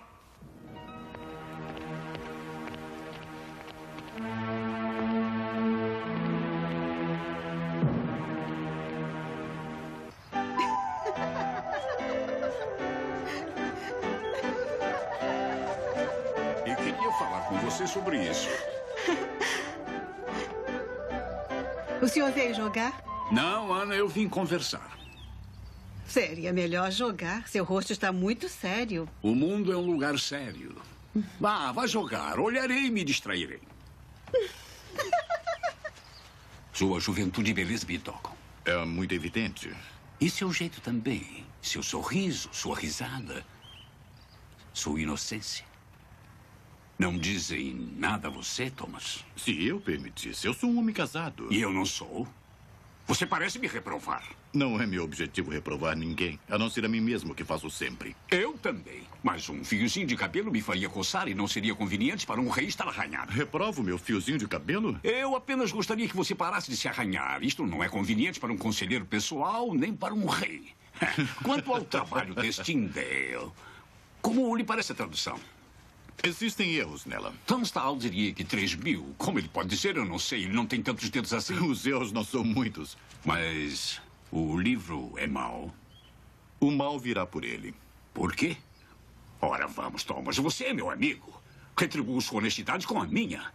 Speaker 17: Eu queria falar com você sobre isso.
Speaker 18: O senhor veio jogar?
Speaker 17: Não, Ana, eu vim conversar.
Speaker 18: Seria melhor jogar. Seu rosto está muito sério.
Speaker 17: O mundo é um lugar sério. Vá jogar. Olharei e me distrairei. Sua juventude e beleza me tocam.
Speaker 11: É muito evidente.
Speaker 17: E seu jeito também. Seu sorriso, sua risada. Sua inocência. Não dizem nada a você, Thomas?
Speaker 11: Se eu permitisse, eu sou um homem casado.
Speaker 17: E eu não sou? Você parece me reprovar.
Speaker 11: Não é meu objetivo reprovar ninguém, a não ser a mim mesmo, que faço sempre.
Speaker 17: Eu também. Mas um fiozinho de cabelo me faria coçar e não seria conveniente para um rei estar arranhado.
Speaker 11: Reprovo meu fiozinho de cabelo?
Speaker 17: Eu apenas gostaria que você parasse de se arranhar. Isto não é conveniente para um conselheiro pessoal, nem para um rei. Quanto ao trabalho deste Tyndale, como lhe parece a tradução?
Speaker 11: Existem erros nela.
Speaker 17: Tunstall diria que 3.000. Como ele pode dizer, eu não sei. Ele não tem tantos dedos assim.
Speaker 11: Os erros não são muitos.
Speaker 17: Mas o livro é mau.
Speaker 11: O mal virá por ele.
Speaker 17: Por quê? Ora, vamos, Thomas. Você é meu amigo. Retribuo sua honestidade com a minha.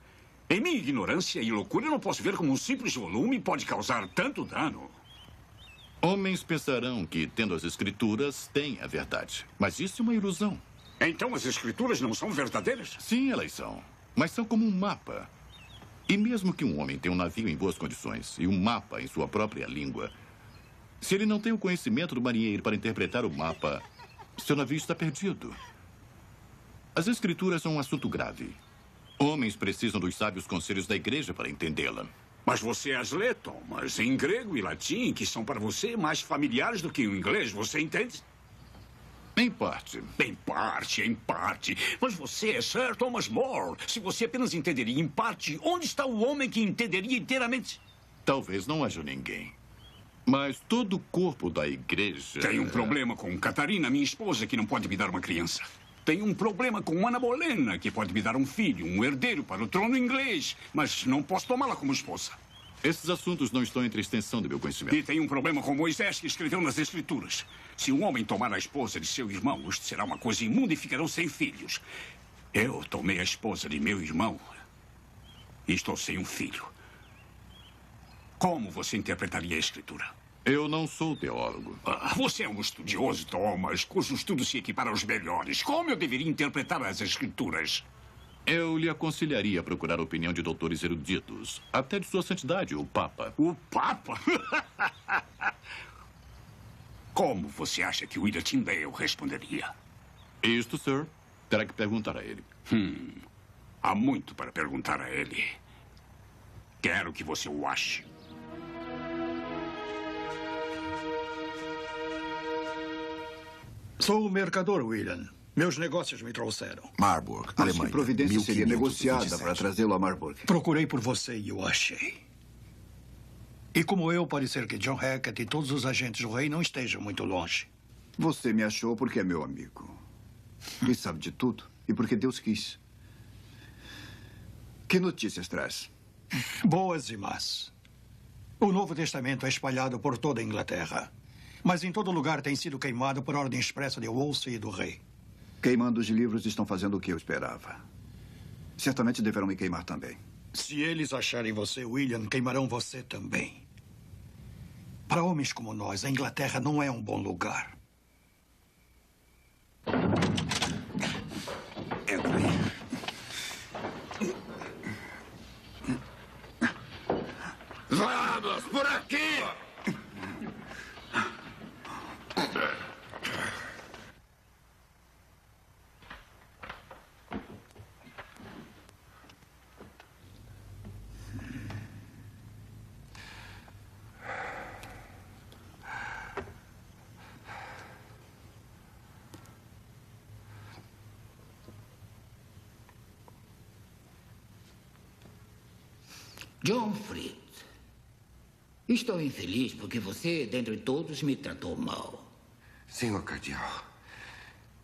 Speaker 17: Em minha ignorância e loucura, eu não posso ver como um simples volume pode causar tanto dano.
Speaker 11: Homens pensarão que, tendo as escrituras, têm a verdade. Mas isso é uma ilusão.
Speaker 17: Então as escrituras não são verdadeiras?
Speaker 11: Sim, elas são. Mas são como um mapa. E mesmo que um homem tenha um navio em boas condições e um mapa em sua própria língua, se ele não tem o conhecimento do marinheiro para interpretar o mapa, seu navio está perdido. As escrituras são um assunto grave. Homens precisam dos sábios conselhos da igreja para entendê-la.
Speaker 17: Mas você as lê, Thomas, em grego e latim, que são para você mais familiares do que o inglês, você entende?
Speaker 11: Em parte.
Speaker 17: Em parte, em parte. Mas você é Sir Thomas More. Se você apenas entenderia em parte, onde está o homem que entenderia inteiramente?
Speaker 11: Talvez não haja ninguém. Mas todo o corpo da igreja...
Speaker 17: Tem um problema com Catarina, minha esposa, que não pode me dar uma criança. Tem um problema com Ana Bolena, que pode me dar um filho, um herdeiro para o trono inglês. Mas não posso tomá-la como esposa.
Speaker 11: Esses assuntos não estão entre a extensão do meu conhecimento.
Speaker 17: E tem um problema com Moisés, que escreveu nas Escrituras. Se um homem tomar a esposa de seu irmão, isto será uma coisa imunda e ficarão sem filhos. Eu tomei a esposa de meu irmão e estou sem um filho. Como você interpretaria a Escritura?
Speaker 11: Eu não sou teólogo.
Speaker 17: Você é um estudioso, Thomas, cujo estudo se equipara aos melhores. Como eu deveria interpretar as Escrituras?
Speaker 11: Eu lhe aconselharia a procurar a opinião de doutores eruditos, até de sua santidade, o Papa.
Speaker 17: O Papa? Como você acha que William Tyndale responderia?
Speaker 11: Isto, Sir, terá que perguntar a ele.
Speaker 17: Há muito para perguntar a ele. Quero que você o ache.
Speaker 13: Sou o mercador, William. Meus negócios me trouxeram.
Speaker 1: Marburg,
Speaker 5: Mas
Speaker 1: Alemanha.
Speaker 5: que providência seria
Speaker 1: 1527.
Speaker 5: negociada para trazê-lo a Marburg?
Speaker 13: Procurei por você e o achei. E como eu, pode ser que John Hackett e todos os agentes do rei não estejam muito longe.
Speaker 5: Você me achou porque é meu amigo. E sabe de tudo. E porque Deus quis. Que notícias traz?
Speaker 13: Boas e más. O Novo Testamento é espalhado por toda a Inglaterra. Mas em todo lugar tem sido queimado por ordem expressa de Wolsey e do rei.
Speaker 5: Queimando os livros estão fazendo o que eu esperava. Certamente deverão me queimar também.
Speaker 13: Se eles acharem você, William, queimarão você também. Para homens como nós, a Inglaterra não é um bom lugar.
Speaker 5: Entra aí.
Speaker 15: Vamos, por aqui!
Speaker 16: John Fried, estou infeliz porque você, dentre todos, me tratou mal.
Speaker 7: Senhor Cardeal,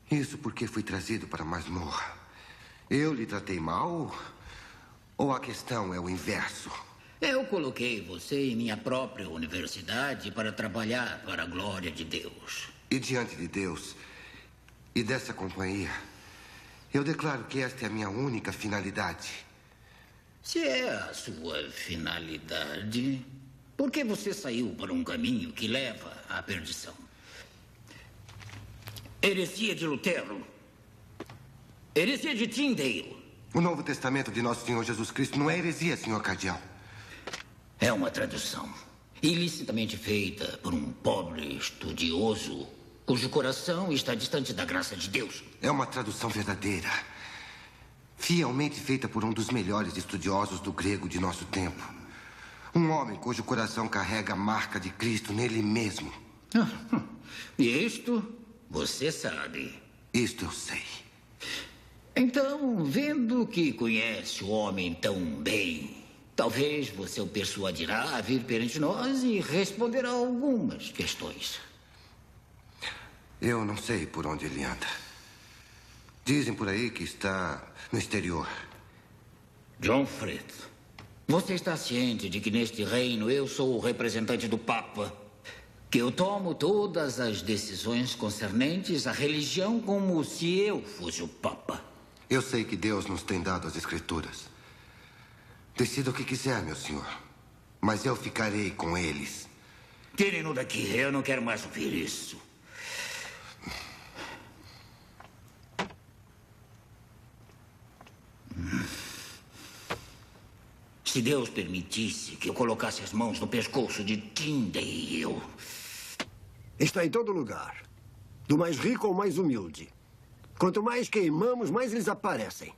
Speaker 7: isso porque fui trazido para a masmorra. Eu lhe tratei mal? Ou a questão é o inverso?
Speaker 16: Eu coloquei você em minha própria universidade para trabalhar para a glória de Deus.
Speaker 7: E diante de Deus e dessa companhia, eu declaro que esta é a minha única finalidade.
Speaker 16: Se é a sua finalidade, por que você saiu para um caminho que leva à perdição? Heresia de Lutero. Heresia de Tyndale.
Speaker 7: O Novo Testamento de Nosso Senhor Jesus Cristo não é heresia, senhor Cardeal.
Speaker 16: É uma tradução ilicitamente feita por um pobre estudioso cujo coração está distante da graça de Deus.
Speaker 7: É uma tradução verdadeira. Fielmente feita por um dos melhores estudiosos do grego de nosso tempo. Um homem cujo coração carrega a marca de Cristo nele mesmo.
Speaker 16: E isto você sabe.
Speaker 7: Isto eu sei.
Speaker 16: Então, vendo que conhece o homem tão bem, talvez você o persuadirá a vir perante nós e responderá algumas questões.
Speaker 7: Eu não sei por onde ele anda. Dizem por aí que está no exterior.
Speaker 16: John Fried, você está ciente de que neste reino eu sou o representante do Papa? Que eu tomo todas as decisões concernentes à religião como se eu fosse o Papa?
Speaker 7: Eu sei que Deus nos tem dado as Escrituras. Decida o que quiser, meu senhor. Mas eu ficarei com eles.
Speaker 16: Tirem-no daqui. Eu não quero mais ouvir isso. Se Deus permitisse que eu colocasse as mãos no pescoço de Tyndale...
Speaker 14: Está em todo lugar. Do mais rico ao mais humilde. Quanto mais queimamos, mais eles aparecem.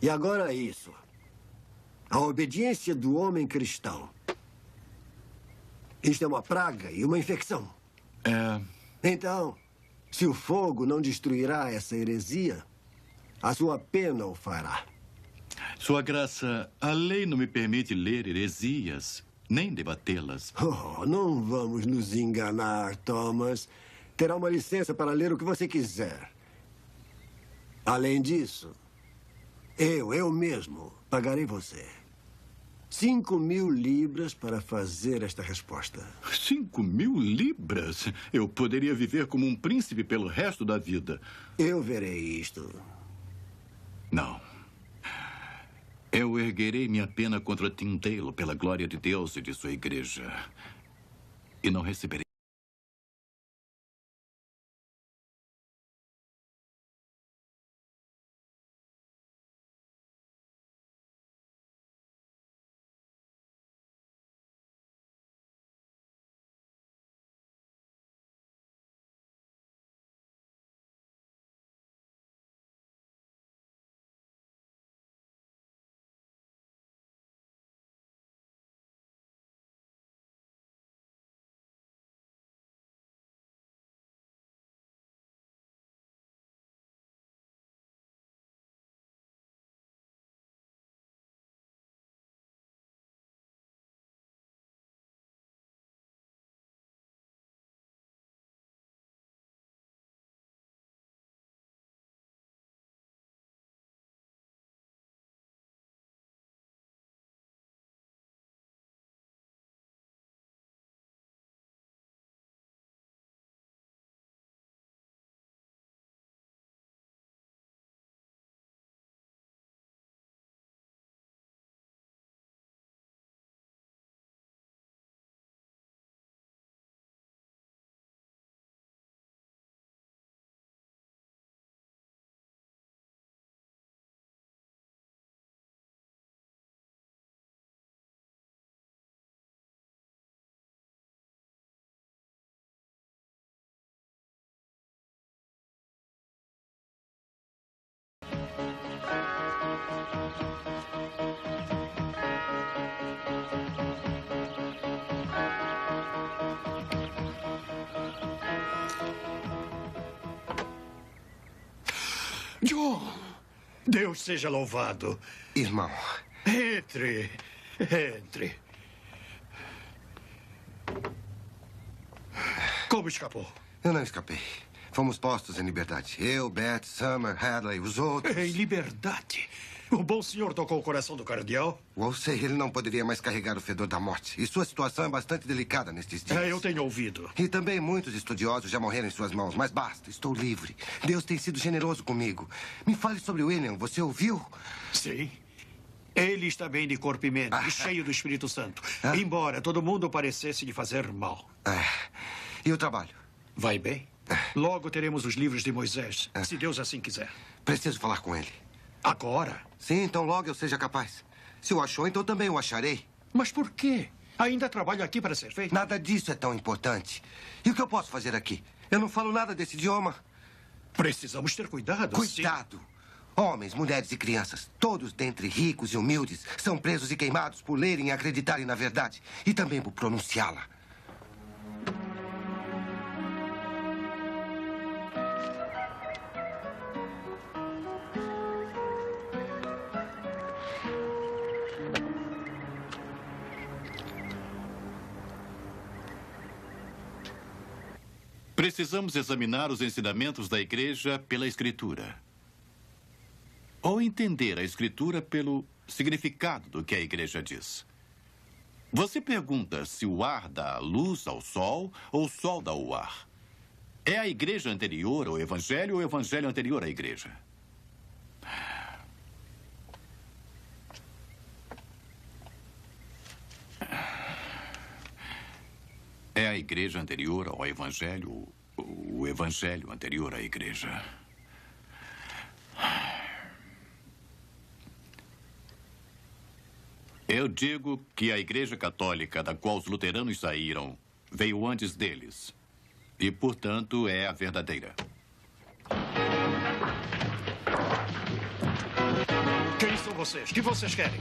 Speaker 14: E agora isso. A obediência do homem cristão. Isto é uma praga e uma infecção. Então, se o fogo não destruirá essa heresia, a sua pena o fará.
Speaker 19: Sua Graça, a lei não me permite ler heresias, nem debatê-las.
Speaker 14: Oh, não vamos nos enganar, Thomas. Terá uma licença para ler o que você quiser. Além disso, eu mesmo pagarei você 5.000 libras para fazer esta resposta.
Speaker 19: 5.000 libras? Eu poderia viver como um príncipe pelo resto da vida.
Speaker 14: Eu verei isto.
Speaker 19: Não. Eu erguerei minha pena contra Tyndale pela glória de Deus e de sua igreja. E não receberei.
Speaker 13: John, Deus seja louvado.
Speaker 7: Irmão.
Speaker 13: Entre. Entre. Como escapou?
Speaker 7: Eu não escapei. Fomos postos em liberdade. Eu, Beth, Summer, Hadley, os outros.
Speaker 13: Em liberdade? O bom senhor tocou o coração do cardeal?
Speaker 7: Ou sei, ele não poderia mais carregar o fedor da morte. E sua situação é bastante delicada nestes dias.
Speaker 13: Eu tenho ouvido.
Speaker 7: E também muitos estudiosos já morreram em suas mãos. Mas basta, estou livre. Deus tem sido generoso comigo. Me fale sobre William, você ouviu?
Speaker 13: Sim. Ele está bem de corpo e mente, e cheio do Espírito Santo. Embora todo mundo parecesse lhe fazer mal.
Speaker 7: E o trabalho?
Speaker 13: Vai bem. Logo teremos os livros de Moisés, se Deus assim quiser.
Speaker 7: Preciso falar com ele.
Speaker 13: Agora?
Speaker 7: Sim, então logo eu seja capaz. Se o achou, então também o acharei.
Speaker 13: Mas por quê? Ainda trabalho aqui para ser feito?
Speaker 7: Nada disso é tão importante. E o que eu posso fazer aqui? Eu não falo nada desse idioma.
Speaker 13: Precisamos ter cuidado.
Speaker 7: Cuidado! Homens, mulheres e crianças, todos dentre ricos e humildes, são presos e queimados por lerem e acreditarem na verdade. E também por pronunciá-la.
Speaker 19: Precisamos examinar os ensinamentos da Igreja pela Escritura. Ou entender a Escritura pelo significado do que a Igreja diz. Você pergunta se o ar dá luz ao sol ou o sol dá o ar. É a Igreja anterior ao Evangelho ou o Evangelho anterior à Igreja? É a Igreja anterior ao Evangelho ou o Evangelho anterior à Igreja? Eu digo que a Igreja Católica, da qual os luteranos saíram, veio antes deles. E, portanto, é a verdadeira.
Speaker 13: Quem são vocês? O que vocês querem?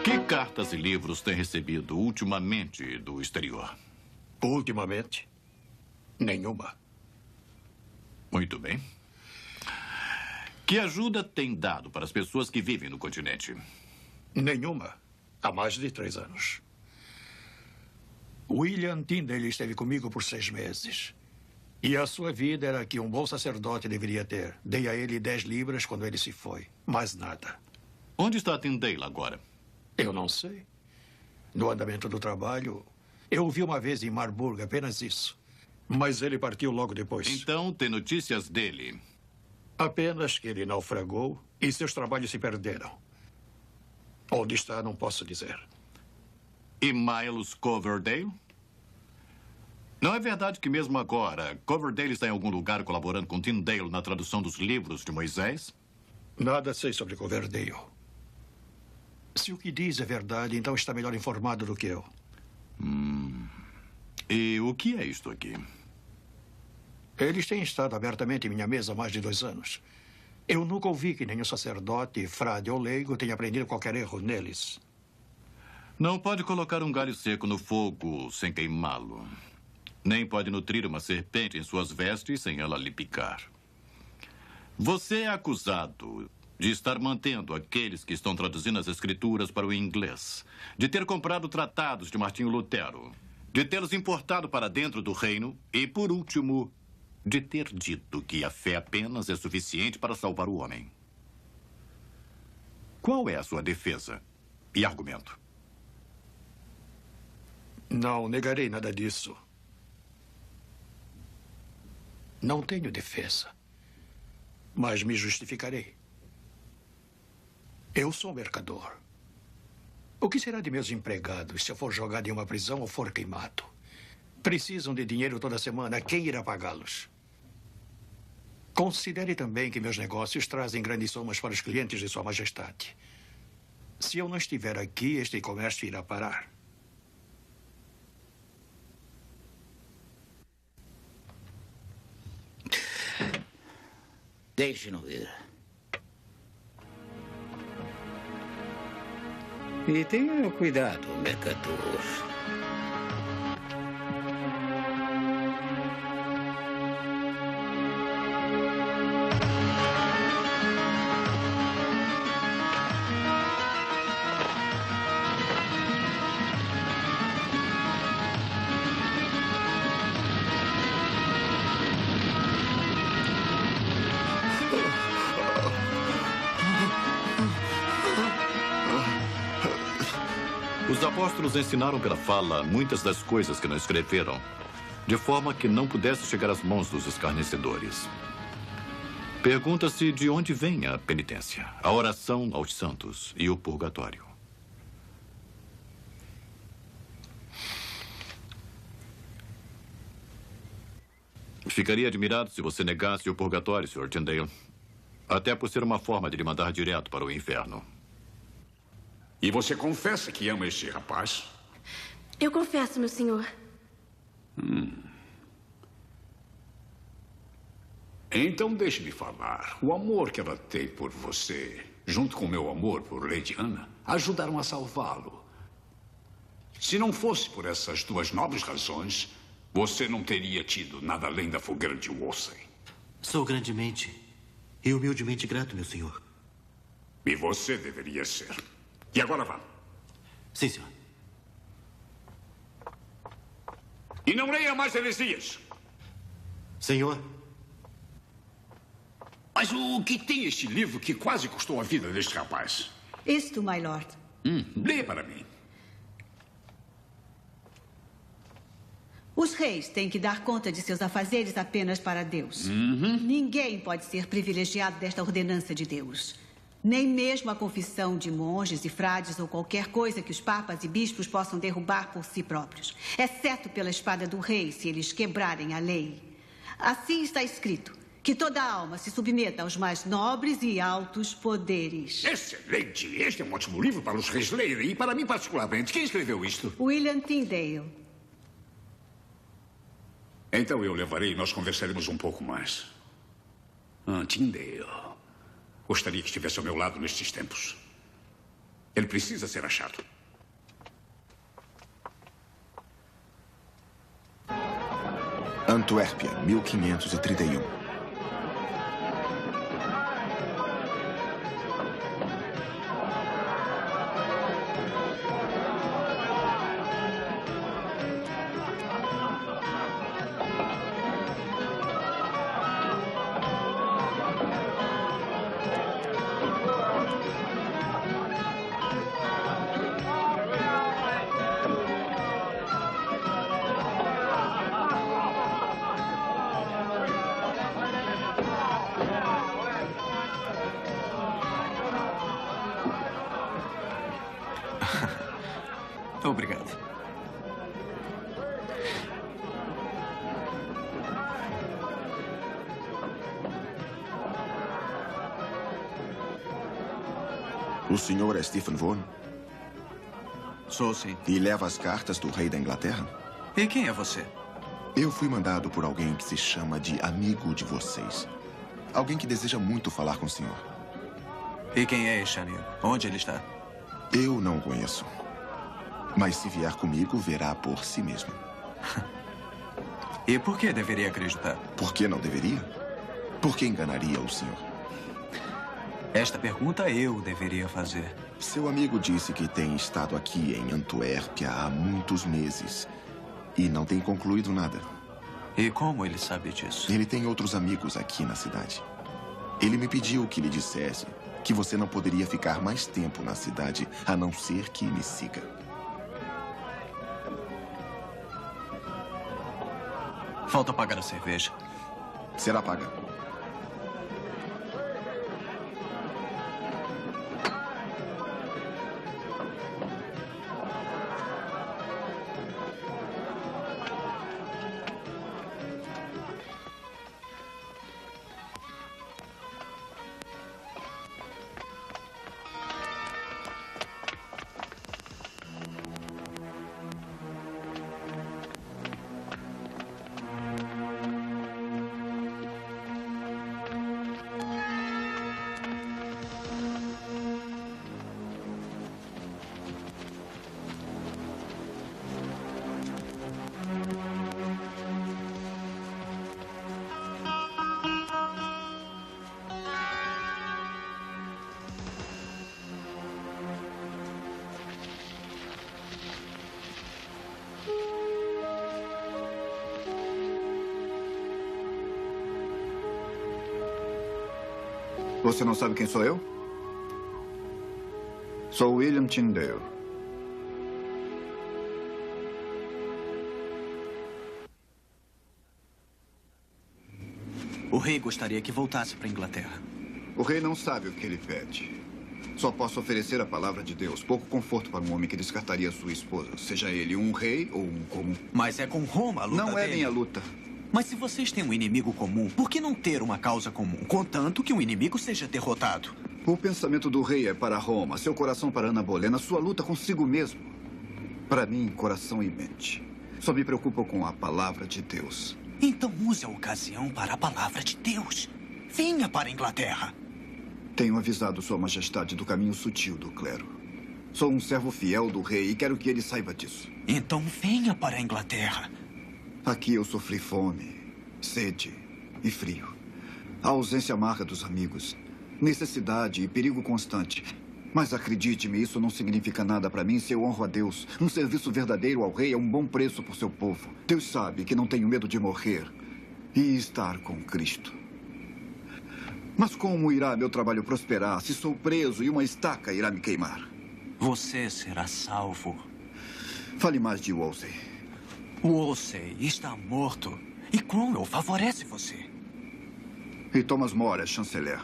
Speaker 19: Que cartas e livros tem recebido ultimamente do exterior?
Speaker 13: Ultimamente? Nenhuma.
Speaker 19: Muito bem. Que ajuda tem dado para as pessoas que vivem no continente?
Speaker 13: Nenhuma. Há mais de 3 anos. William Tyndale esteve comigo por 6 meses. E a sua vida era a que um bom sacerdote deveria ter. Dei a ele 10 libras quando ele se foi. Mais nada.
Speaker 19: Onde está Tyndale agora?
Speaker 13: Eu não sei. No andamento do trabalho, eu o vi uma vez em Marburg, apenas isso. Mas ele partiu logo depois.
Speaker 19: Então, tem notícias dele?
Speaker 13: Apenas que ele naufragou e seus trabalhos se perderam. Onde está, não posso dizer.
Speaker 19: E Miles Coverdale? Não é verdade que mesmo agora, Coverdale está em algum lugar colaborando com Tyndale na tradução dos livros de Moisés?
Speaker 13: Nada sei sobre Coverdale. Se o que diz é verdade, então está melhor informado do que eu.
Speaker 19: E o que é isto aqui?
Speaker 13: Eles têm estado abertamente em minha mesa há mais de 2 anos. Eu nunca ouvi que nenhum sacerdote, frade ou leigo tenha aprendido qualquer erro neles.
Speaker 19: Não pode colocar um galho seco no fogo sem queimá-lo. Nem pode nutrir uma serpente em suas vestes sem ela lhe picar. Você é acusado de estar mantendo aqueles que estão traduzindo as escrituras para o inglês, de ter comprado tratados de Martinho Lutero, de tê-los importado para dentro do reino e, por último, de ter dito que a fé apenas é suficiente para salvar o homem. Qual é a sua defesa e argumento?
Speaker 13: Não negarei nada disso. Não tenho defesa, mas me justificarei. Eu sou mercador. O que será de meus empregados se eu for jogado em uma prisão ou for queimado? Precisam de dinheiro toda semana. Quem irá pagá-los? Considere também que meus negócios trazem grandes somas para os clientes de Sua Majestade. Se eu não estiver aqui, este comércio irá parar.
Speaker 16: Deixe-no ir.
Speaker 10: E tenha cuidado, mercador.
Speaker 19: Os apóstolos ensinaram pela fala muitas das coisas que não escreveram, de forma que não pudesse chegar às mãos dos escarnecedores. Pergunta-se de onde vem a penitência, a oração aos santos e o purgatório. Ficaria admirado se você negasse o purgatório, Sr. Tyndale. Até por ser uma forma de lhe mandar direto para o inferno.
Speaker 17: E você confessa que ama este rapaz?
Speaker 20: Eu confesso, meu senhor.
Speaker 17: Então deixe-me falar. O amor que ela tem por você, junto com o meu amor por Lady Anna, ajudaram a salvá-lo. Se não fosse por essas duas nobres razões, você não teria tido nada além da fogueira de Wolsey.
Speaker 21: Sou grandemente e humildemente grato, meu senhor.
Speaker 17: E você deveria ser. E agora vá.
Speaker 21: Sim, senhor.
Speaker 17: E não leia mais heresias.
Speaker 21: Senhor.
Speaker 17: Mas o que tem este livro que quase custou a vida deste rapaz?
Speaker 18: Isto, my lord.
Speaker 17: Lê para mim.
Speaker 18: Os reis têm que dar conta de seus afazeres apenas para Deus. Ninguém pode ser privilegiado desta ordenança de Deus. Nem mesmo a confissão de monges e frades ou qualquer coisa que os papas e bispos possam derrubar por si próprios. Exceto pela espada do rei, se eles quebrarem a lei. Assim está escrito, que toda alma se submeta aos mais nobres e altos poderes.
Speaker 17: Excelente! Este é um ótimo livro para os reis lerem e para mim particularmente. Quem escreveu isto?
Speaker 18: William Tyndale.
Speaker 17: Então eu levarei e nós conversaremos um pouco mais. Tyndale. Gostaria que estivesse ao meu lado nestes tempos. Ele precisa ser achado.
Speaker 1: Antuérpia, 1531.
Speaker 8: Obrigado.
Speaker 1: O senhor é Stephen Vaughan?
Speaker 8: Sou, sim.
Speaker 1: E leva as cartas do rei da Inglaterra?
Speaker 8: E quem é você?
Speaker 1: Eu fui mandado por alguém que se chama de amigo de vocês. Alguém que deseja muito falar com o senhor.
Speaker 8: E quem é este amigo? Onde ele está?
Speaker 1: Eu não o conheço. Mas se vier comigo, verá por si mesmo.
Speaker 8: E por que deveria acreditar?
Speaker 1: Por que não deveria? Por que enganaria o senhor?
Speaker 8: Esta pergunta eu deveria fazer.
Speaker 1: Seu amigo disse que tem estado aqui em Antuérpia há muitos meses e não tem concluído nada.
Speaker 8: E como ele sabe disso?
Speaker 1: Ele tem outros amigos aqui na cidade. Ele me pediu que lhe dissesse que você não poderia ficar mais tempo na cidade a não ser que me siga.
Speaker 8: Falta pagar a cerveja.
Speaker 1: Será paga.
Speaker 5: Você não sabe quem sou eu? Sou William Tyndale.
Speaker 21: O rei gostaria que voltasse para a Inglaterra.
Speaker 5: O rei não sabe o que ele pede. Só posso oferecer a palavra de Deus. Pouco conforto para um homem que descartaria sua esposa, seja ele um rei ou um comum.
Speaker 21: Mas é com Roma a luta
Speaker 5: Não é
Speaker 21: dele.
Speaker 5: minha luta.
Speaker 21: Mas se vocês têm um inimigo comum, por que não ter uma causa comum? Contanto que o inimigo seja derrotado.
Speaker 5: O pensamento do rei é para Roma, seu coração para Ana Bolena, sua luta consigo mesmo. Para mim, coração e mente. Só me preocupo com a palavra de Deus.
Speaker 21: Então use a ocasião para a palavra de Deus. Venha para a Inglaterra.
Speaker 5: Tenho avisado Sua Majestade do caminho sutil do clero. Sou um servo fiel do rei e quero que ele saiba disso.
Speaker 21: Então venha para a Inglaterra.
Speaker 5: Aqui eu sofri fome, sede e frio. A ausência amarga dos amigos. Necessidade e perigo constante. Mas acredite-me, isso não significa nada para mim se eu honro a Deus. Um serviço verdadeiro ao rei é um bom preço por seu povo. Deus sabe que não tenho medo de morrer e estar com Cristo. Mas como irá meu trabalho prosperar se sou preso e uma estaca irá me queimar?
Speaker 21: Você será salvo.
Speaker 5: Fale mais de Wolsey.
Speaker 21: Wolsey está morto. E Cromwell favorece você.
Speaker 5: E Thomas More é chanceler.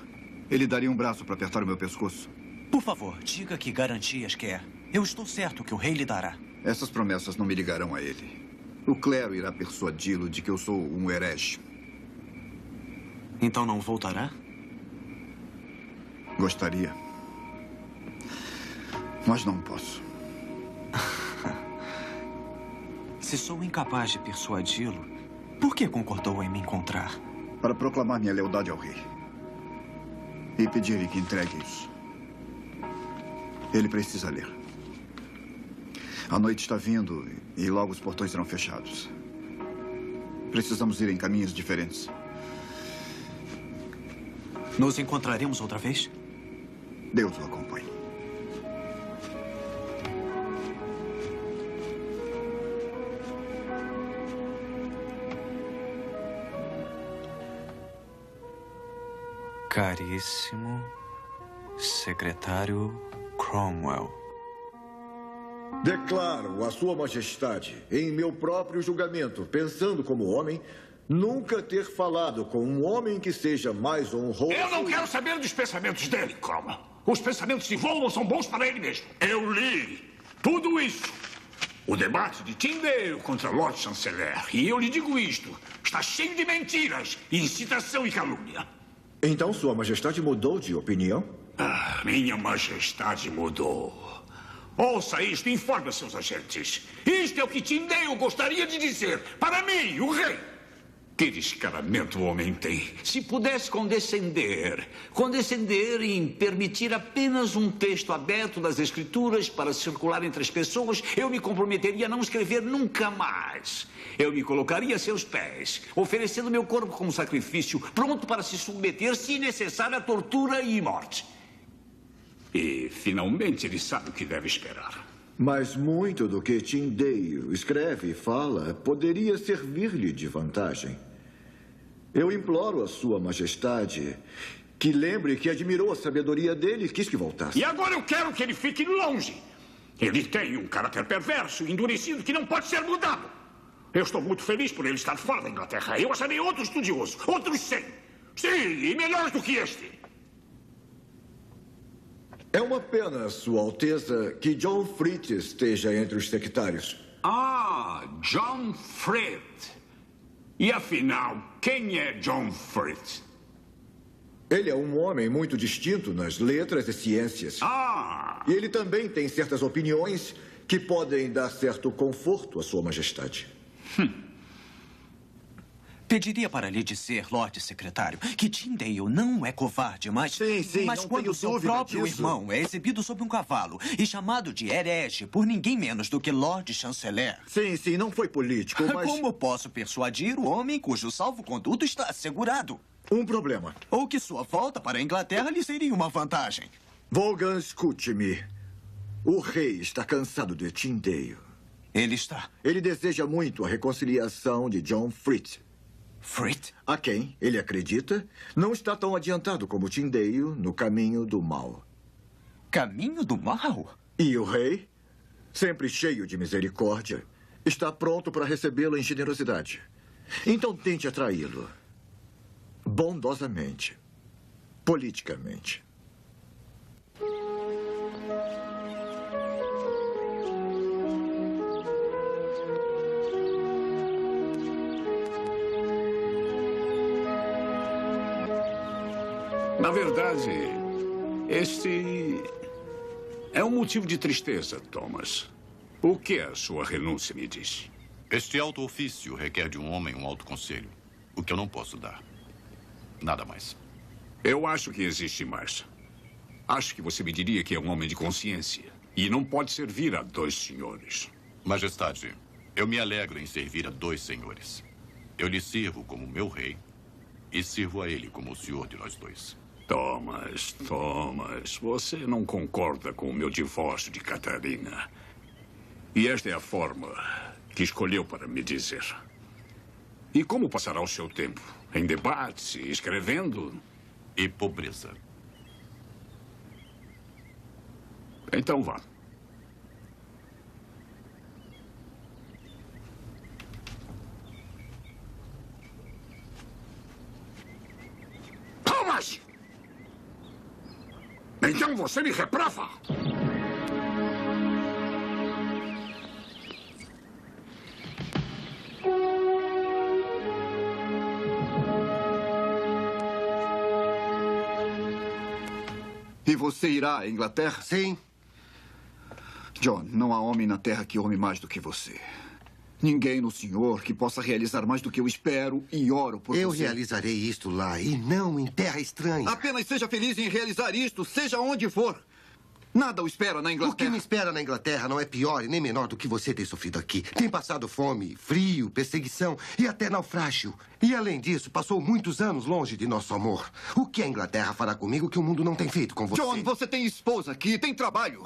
Speaker 5: Ele daria um braço para apertar o meu pescoço.
Speaker 21: Por favor, diga que garantias quer. Eu estou certo que o rei lhe dará.
Speaker 5: Essas promessas não me ligarão a ele. O clero irá persuadi-lo de que eu sou um herege.
Speaker 21: Então não voltará?
Speaker 5: Gostaria. Mas não posso.
Speaker 21: Se sou incapaz de persuadi-lo, por que concordou em me encontrar?
Speaker 5: Para proclamar minha lealdade ao rei. E pedir-lhe que entregue isso. Ele precisa ler. A noite está vindo e logo os portões serão fechados. Precisamos ir em caminhos diferentes.
Speaker 21: Nos encontraremos outra vez?
Speaker 5: Deus o acompanhe.
Speaker 21: Caríssimo secretário Cromwell.
Speaker 3: Declaro a Sua Majestade, em meu próprio julgamento, pensando como homem, nunca ter falado com um homem que seja mais honroso...
Speaker 15: Eu não quero saber dos pensamentos dele, Cromwell. Os pensamentos de Volmont são bons para ele mesmo. Eu li tudo isso. O debate de Tyndale contra Lord Chanceler. E eu lhe digo isto. Está cheio de mentiras, incitação e calúnia.
Speaker 3: Então Sua Majestade mudou de opinião?
Speaker 15: Ah, Minha Majestade mudou. Ouça isto e informe a seus agentes. Isto é o que Tyndale gostaria de dizer para mim, o rei. Que descaramento o homem tem. Se pudesse condescender em permitir apenas um texto aberto das Escrituras para circular entre as pessoas, eu me comprometeria a não escrever nunca mais. Eu me colocaria a seus pés, oferecendo meu corpo como sacrifício, pronto para se submeter, se necessário, à tortura e morte. E, finalmente, ele sabe o que deve esperar.
Speaker 3: Mas muito do que Tyndale escreve e fala poderia servir-lhe de vantagem. Eu imploro a Sua Majestade que lembre que admirou a sabedoria dele e quis que voltasse.
Speaker 15: E agora eu quero que ele fique longe. Ele tem um caráter perverso e endurecido que não pode ser mudado. Eu estou muito feliz por ele estar fora da Inglaterra. Eu acharei outro estudioso, outros 100. Sim, e melhores do que este.
Speaker 3: É uma pena, Sua Alteza, que John Fritz esteja entre os sectários.
Speaker 15: Ah, John Fritz. E afinal, quem é John Fritz?
Speaker 3: Ele é um homem muito distinto nas letras e ciências.
Speaker 15: Ah!
Speaker 3: E ele também tem certas opiniões que podem dar certo conforto à Sua Majestade.
Speaker 21: Pediria para lhe dizer, Lorde Secretário, que Tyndale não é covarde, mas...
Speaker 3: Sim,
Speaker 21: mas
Speaker 3: não
Speaker 21: quando
Speaker 3: tenho
Speaker 21: seu
Speaker 3: dúvida
Speaker 21: próprio
Speaker 3: disso.
Speaker 21: irmão é exibido sob um cavalo e chamado de herege por ninguém menos do que Lord Chanceler...
Speaker 3: Sim, não foi político, mas...
Speaker 21: Como posso persuadir o homem cujo salvo-conduto está assegurado?
Speaker 3: Um problema.
Speaker 21: Ou que sua volta para a Inglaterra lhe seria uma vantagem.
Speaker 3: Vaughan, escute-me. O rei está cansado de Tyndale.
Speaker 21: Ele está.
Speaker 3: Ele deseja muito a reconciliação de John Fritz.
Speaker 21: Frit?
Speaker 3: A quem ele acredita, não está tão adiantado como Tyndale no caminho do mal.
Speaker 21: Caminho do mal?
Speaker 3: E o rei, sempre cheio de misericórdia, está pronto para recebê-lo em generosidade. Então tente atraí-lo. Bondosamente. Politicamente.
Speaker 17: Na verdade, este é um motivo de tristeza, Thomas. O que a sua renúncia me diz?
Speaker 19: Este alto ofício requer de um homem um alto conselho. O que eu não posso dar. Nada mais.
Speaker 17: Eu acho que existe mais. Acho que você me diria que é um homem de consciência. E não pode servir a dois senhores.
Speaker 19: Majestade, eu me alegro em servir a dois senhores. Eu lhe sirvo como meu rei e sirvo a ele como o senhor de nós dois.
Speaker 17: Thomas, você não concorda com o meu divórcio de Catarina. E esta é a forma que escolheu para me dizer. E como passará o seu tempo? Em debates, escrevendo?
Speaker 19: E pobreza.
Speaker 17: Então vá. Thomas! Então você me reprova!
Speaker 5: E você irá à Inglaterra?
Speaker 7: Sim.
Speaker 5: John, não há homem na Terra que ame mais do que você. Ninguém no Senhor que possa realizar mais do que eu espero e oro por você.
Speaker 7: Eu realizarei isto lá e não em terra estranha.
Speaker 5: Apenas seja feliz em realizar isto, seja onde for. Nada o espera na Inglaterra.
Speaker 7: O que me espera na Inglaterra não é pior e nem menor do que você tem sofrido aqui. Tem passado fome, frio, perseguição e até naufrágio. E além disso, passou muitos anos longe de nosso amor. O que a Inglaterra fará comigo que o mundo não tem feito com você?
Speaker 5: John, você tem esposa aqui, tem trabalho.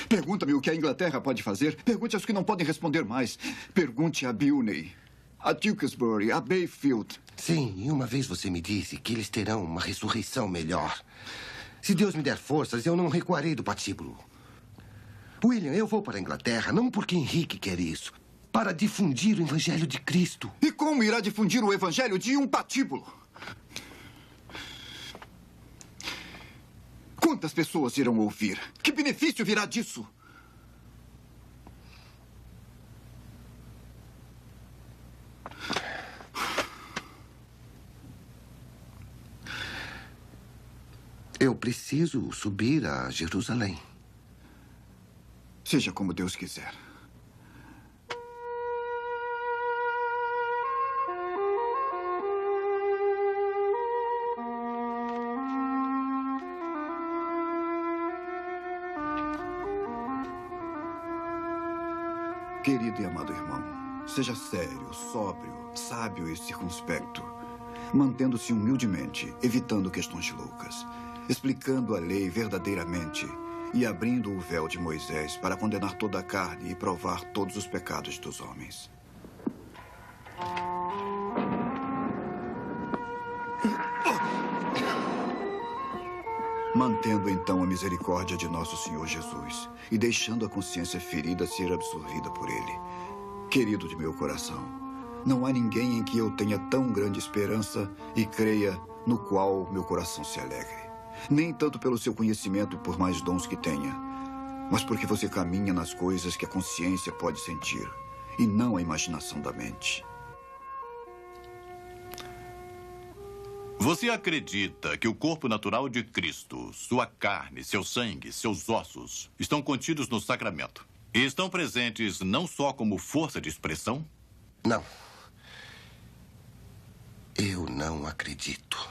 Speaker 5: Pergunta-me o que a Inglaterra pode fazer. Pergunte aos que não podem responder mais. Pergunte a Bilney, a Tewkesbury, a Bayfield.
Speaker 7: Sim, e uma vez você me disse que eles terão uma ressurreição melhor. Se Deus me der forças, eu não recuarei do patíbulo. William, eu vou para a Inglaterra, não porque Henrique quer isso, para difundir o Evangelho de Cristo.
Speaker 5: E como irá difundir o Evangelho de um patíbulo? Quantas pessoas irão ouvir? Que benefício virá disso?
Speaker 7: Eu preciso subir a Jerusalém.
Speaker 5: Seja como Deus quiser. Querido e amado irmão, seja sério, sóbrio, sábio e circunspecto, mantendo-se humildemente, evitando questões loucas, explicando a lei verdadeiramente e abrindo o véu de Moisés para condenar toda a carne e provar todos os pecados dos homens. Mantendo então a misericórdia de nosso Senhor Jesus e deixando a consciência ferida ser absorvida por Ele. Querido de meu coração, não há ninguém em que eu tenha tão grande esperança e creia, no qual meu coração se alegre. Nem tanto pelo seu conhecimento, por mais dons que tenha, mas porque você caminha nas coisas que a consciência pode sentir e não a imaginação da mente.
Speaker 19: Você acredita que o corpo natural de Cristo, sua carne, seu sangue, seus ossos, estão contidos no sacramento? E estão presentes não só como força de expressão?
Speaker 7: Não. Eu não acredito.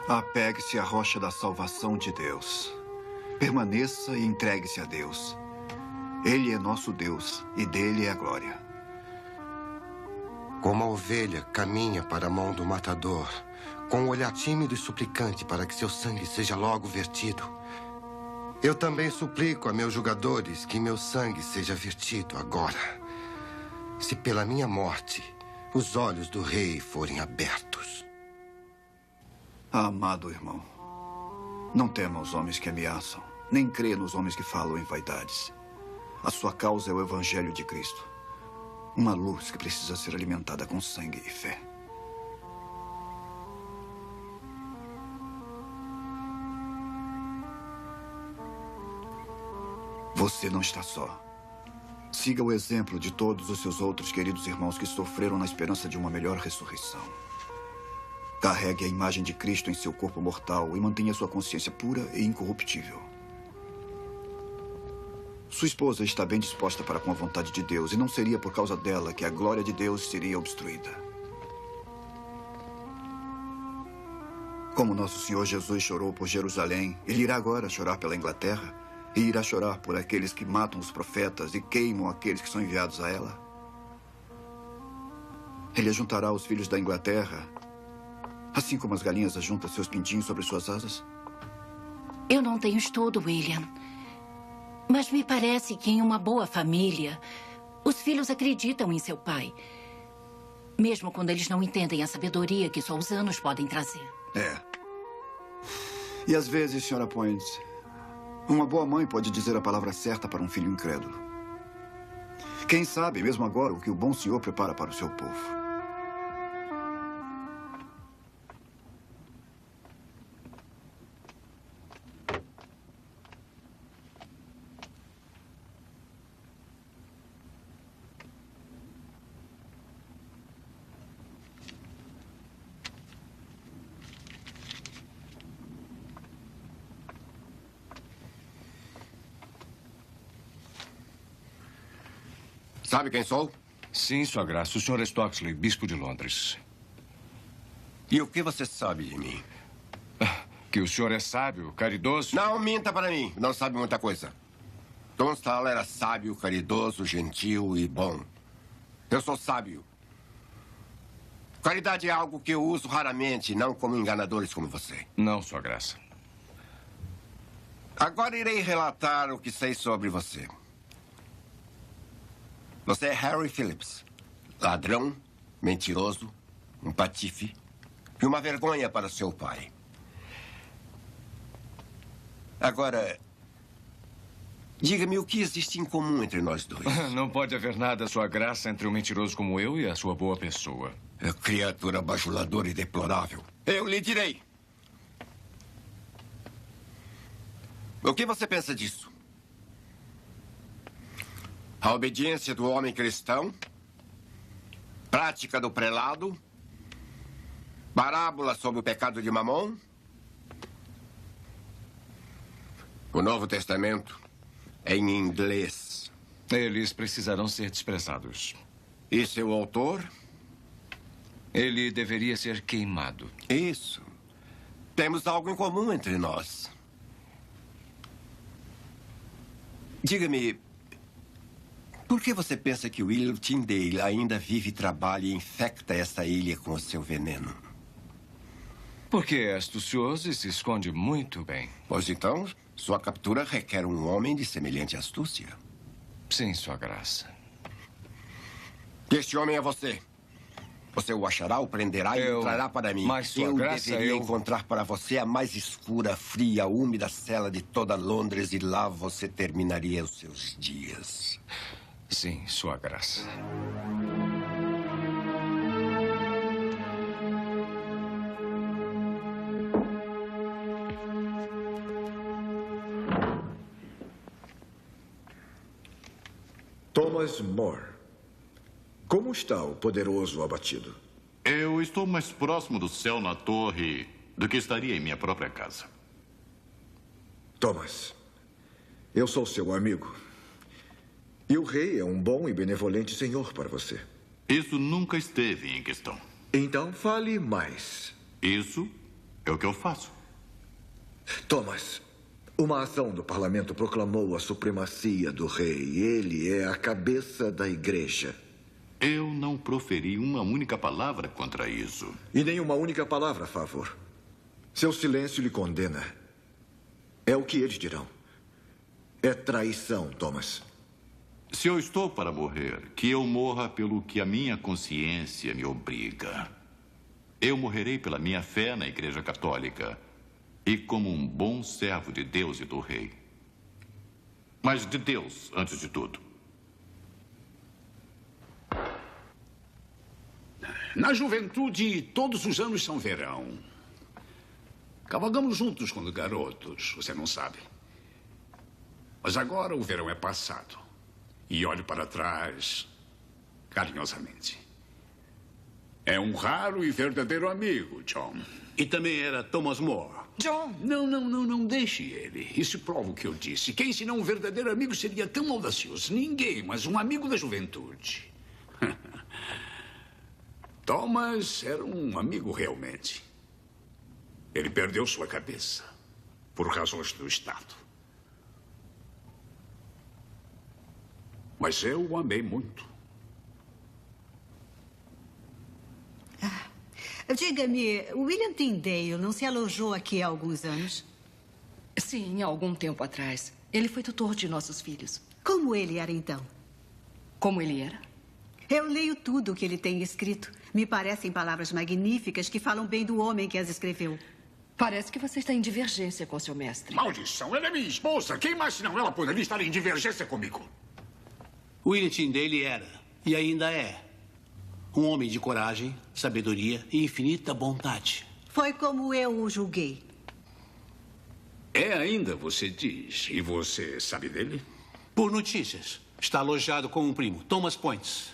Speaker 5: Apegue-se à rocha da salvação de Deus. Permaneça e entregue-se a Deus. Ele é nosso Deus e dele é a glória.
Speaker 7: Como a ovelha caminha para a mão do matador, com um olhar tímido e suplicante para que seu sangue seja logo vertido, eu também suplico a meus julgadores que meu sangue seja vertido agora. se pela minha morte os olhos do rei forem abertos.
Speaker 5: Amado irmão, não tema os homens que ameaçam, nem crê nos homens que falam em vaidades. A sua causa é o Evangelho de Cristo. Uma luz que precisa ser alimentada com sangue e fé. Você não está só. Siga o exemplo de todos os seus outros queridos irmãos que sofreram na esperança de uma melhor ressurreição. Carregue a imagem de Cristo em seu corpo mortal e mantenha sua consciência pura e incorruptível. Sua esposa está bem disposta para com a vontade de Deus e não seria por causa dela que a glória de Deus seria obstruída. Como nosso Senhor Jesus chorou por Jerusalém, ele irá agora chorar pela Inglaterra e irá chorar por aqueles que matam os profetas e queimam aqueles que são enviados a ela. Ele ajuntará os filhos da Inglaterra, assim como as galinhas ajuntam seus pintinhos sobre suas asas.
Speaker 4: Eu não tenho estudo, William. Mas me parece que em uma boa família, os filhos acreditam em seu pai. Mesmo quando eles não entendem a sabedoria que só os anos podem trazer.
Speaker 5: É. E às vezes, Sra. Points, uma boa mãe pode dizer a palavra certa para um filho incrédulo. Quem sabe, mesmo agora, o que o bom Senhor prepara para o seu povo.
Speaker 7: Sabe quem sou?
Speaker 22: Sim, Sua Graça. O Sr. Stocksley, bispo de Londres.
Speaker 7: E o que você sabe de mim?
Speaker 22: Que o senhor é sábio, caridoso...
Speaker 7: Não minta para mim. Não sabe muita coisa. Tunstall era sábio, caridoso, gentil e bom. Eu sou sábio. Caridade é algo que eu uso raramente, não como enganadores como você.
Speaker 22: Não, Sua Graça.
Speaker 7: Agora irei relatar o que sei sobre você. Você é Harry Phillips. Ladrão, mentiroso, um patife e uma vergonha para seu pai. Agora, diga-me o que existe em comum entre nós dois.
Speaker 22: Não pode haver nada, Sua Graça, entre um mentiroso como eu e a sua boa pessoa.
Speaker 7: É criatura bajuladora e deplorável. Eu lhe direi. O que você pensa disso? A obediência do homem cristão, prática do prelado, parábola sobre o pecado de Mamon, o Novo Testamento é em inglês.
Speaker 22: Eles precisarão ser desprezados.
Speaker 7: E seu autor?
Speaker 22: Ele deveria ser queimado.
Speaker 7: Isso. Temos algo em comum entre nós. Diga-me, por que você pensa que William Tyndale ainda vive, trabalha e infecta essa ilha com o seu veneno?
Speaker 22: Porque é astucioso e se esconde muito bem.
Speaker 7: Pois então, sua captura requer um homem de semelhante astúcia.
Speaker 22: Sim, Sua Graça.
Speaker 7: Este homem é você. Você o achará, o prenderá e o trará para mim.
Speaker 22: Mas, Sua Graça,
Speaker 7: deveria encontrar para você a mais escura, fria, úmida cela de toda Londres e lá você terminaria os seus dias.
Speaker 22: Sim, Sua Graça.
Speaker 3: Thomas More. Como está o poderoso abatido?
Speaker 19: Eu estou mais próximo do céu na torre do que estaria em minha própria casa.
Speaker 3: Thomas, eu sou seu amigo. E o rei é um bom e benevolente senhor para você.
Speaker 19: Isso nunca esteve em questão.
Speaker 3: Então fale mais.
Speaker 19: Isso é o que eu faço.
Speaker 3: Thomas, uma ação do parlamento proclamou a supremacia do rei. Ele é a cabeça da igreja.
Speaker 19: Eu não proferi uma única palavra contra isso.
Speaker 3: E nem uma única palavra a favor. Seu silêncio lhe condena. É o que eles dirão. É traição, Thomas.
Speaker 19: Se eu estou para morrer, que eu morra pelo que a minha consciência me obriga. Eu morrerei pela minha fé na Igreja Católica e como um bom servo de Deus e do Rei. Mas de Deus, antes de tudo.
Speaker 17: Na juventude, todos os anos são verão. Cavalgamos juntos quando garotos, você não sabe. Mas agora o verão é passado. E olho para trás carinhosamente. É um raro e verdadeiro amigo, John.
Speaker 21: E também era Thomas More.
Speaker 17: John? Não deixe ele. Isso prova o que eu disse. Quem senão um verdadeiro amigo seria tão audacioso? Ninguém, mas um amigo da juventude. Thomas era um amigo realmente. Ele perdeu sua cabeça por razões do Estado. Mas eu o amei muito.
Speaker 18: Diga-me, William Tyndale não se alojou aqui há alguns anos?
Speaker 6: Sim, há algum tempo atrás. Ele foi tutor de nossos filhos.
Speaker 18: Como ele era, então?
Speaker 6: Como ele era?
Speaker 18: Eu leio tudo o que ele tem escrito. Me parecem palavras magníficas que falam bem do homem que as escreveu.
Speaker 6: Parece que você está em divergência com seu mestre.
Speaker 17: Maldição, ela é minha esposa. Quem mais senão ela poderia estar em divergência comigo?
Speaker 10: William Tyndale era, e ainda é, um homem de coragem, sabedoria e infinita bondade.
Speaker 18: Foi como eu o julguei.
Speaker 17: É ainda, você diz. E você sabe dele?
Speaker 10: Por notícias. Está alojado com um primo, Thomas Points.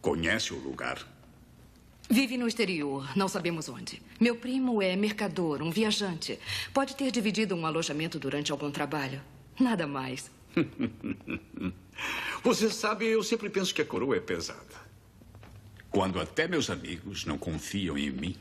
Speaker 17: Conhece o lugar?
Speaker 6: Vive no exterior, não sabemos onde. Meu primo é mercador, um viajante. Pode ter dividido um alojamento durante algum trabalho. Nada mais.
Speaker 17: Você sabe, eu sempre penso que a coroa é pesada. Quando até meus amigos não confiam em mim.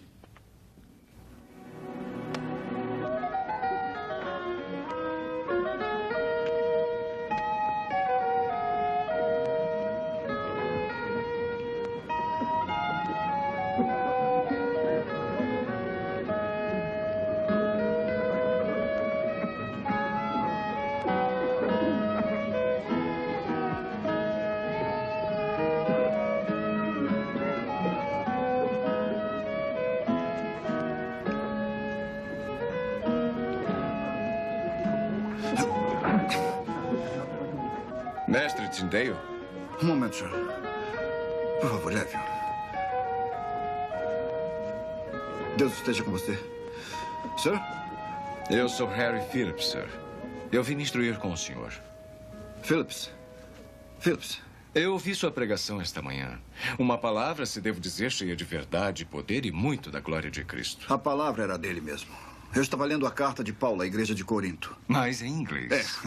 Speaker 22: Mestre Tyndale?
Speaker 5: Um momento, senhor. Por favor, leve-o. Deus esteja com você. Sir?
Speaker 22: Eu sou Harry Phillips, sir. Eu vim me instruir com o senhor.
Speaker 5: Phillips? Phillips?
Speaker 22: Eu ouvi sua pregação esta manhã. Uma palavra, se devo dizer, cheia de verdade, poder e muito da glória de Cristo.
Speaker 5: A palavra era dele mesmo. Eu estava lendo a carta de Paulo à igreja de Corinto.
Speaker 22: Mas em inglês.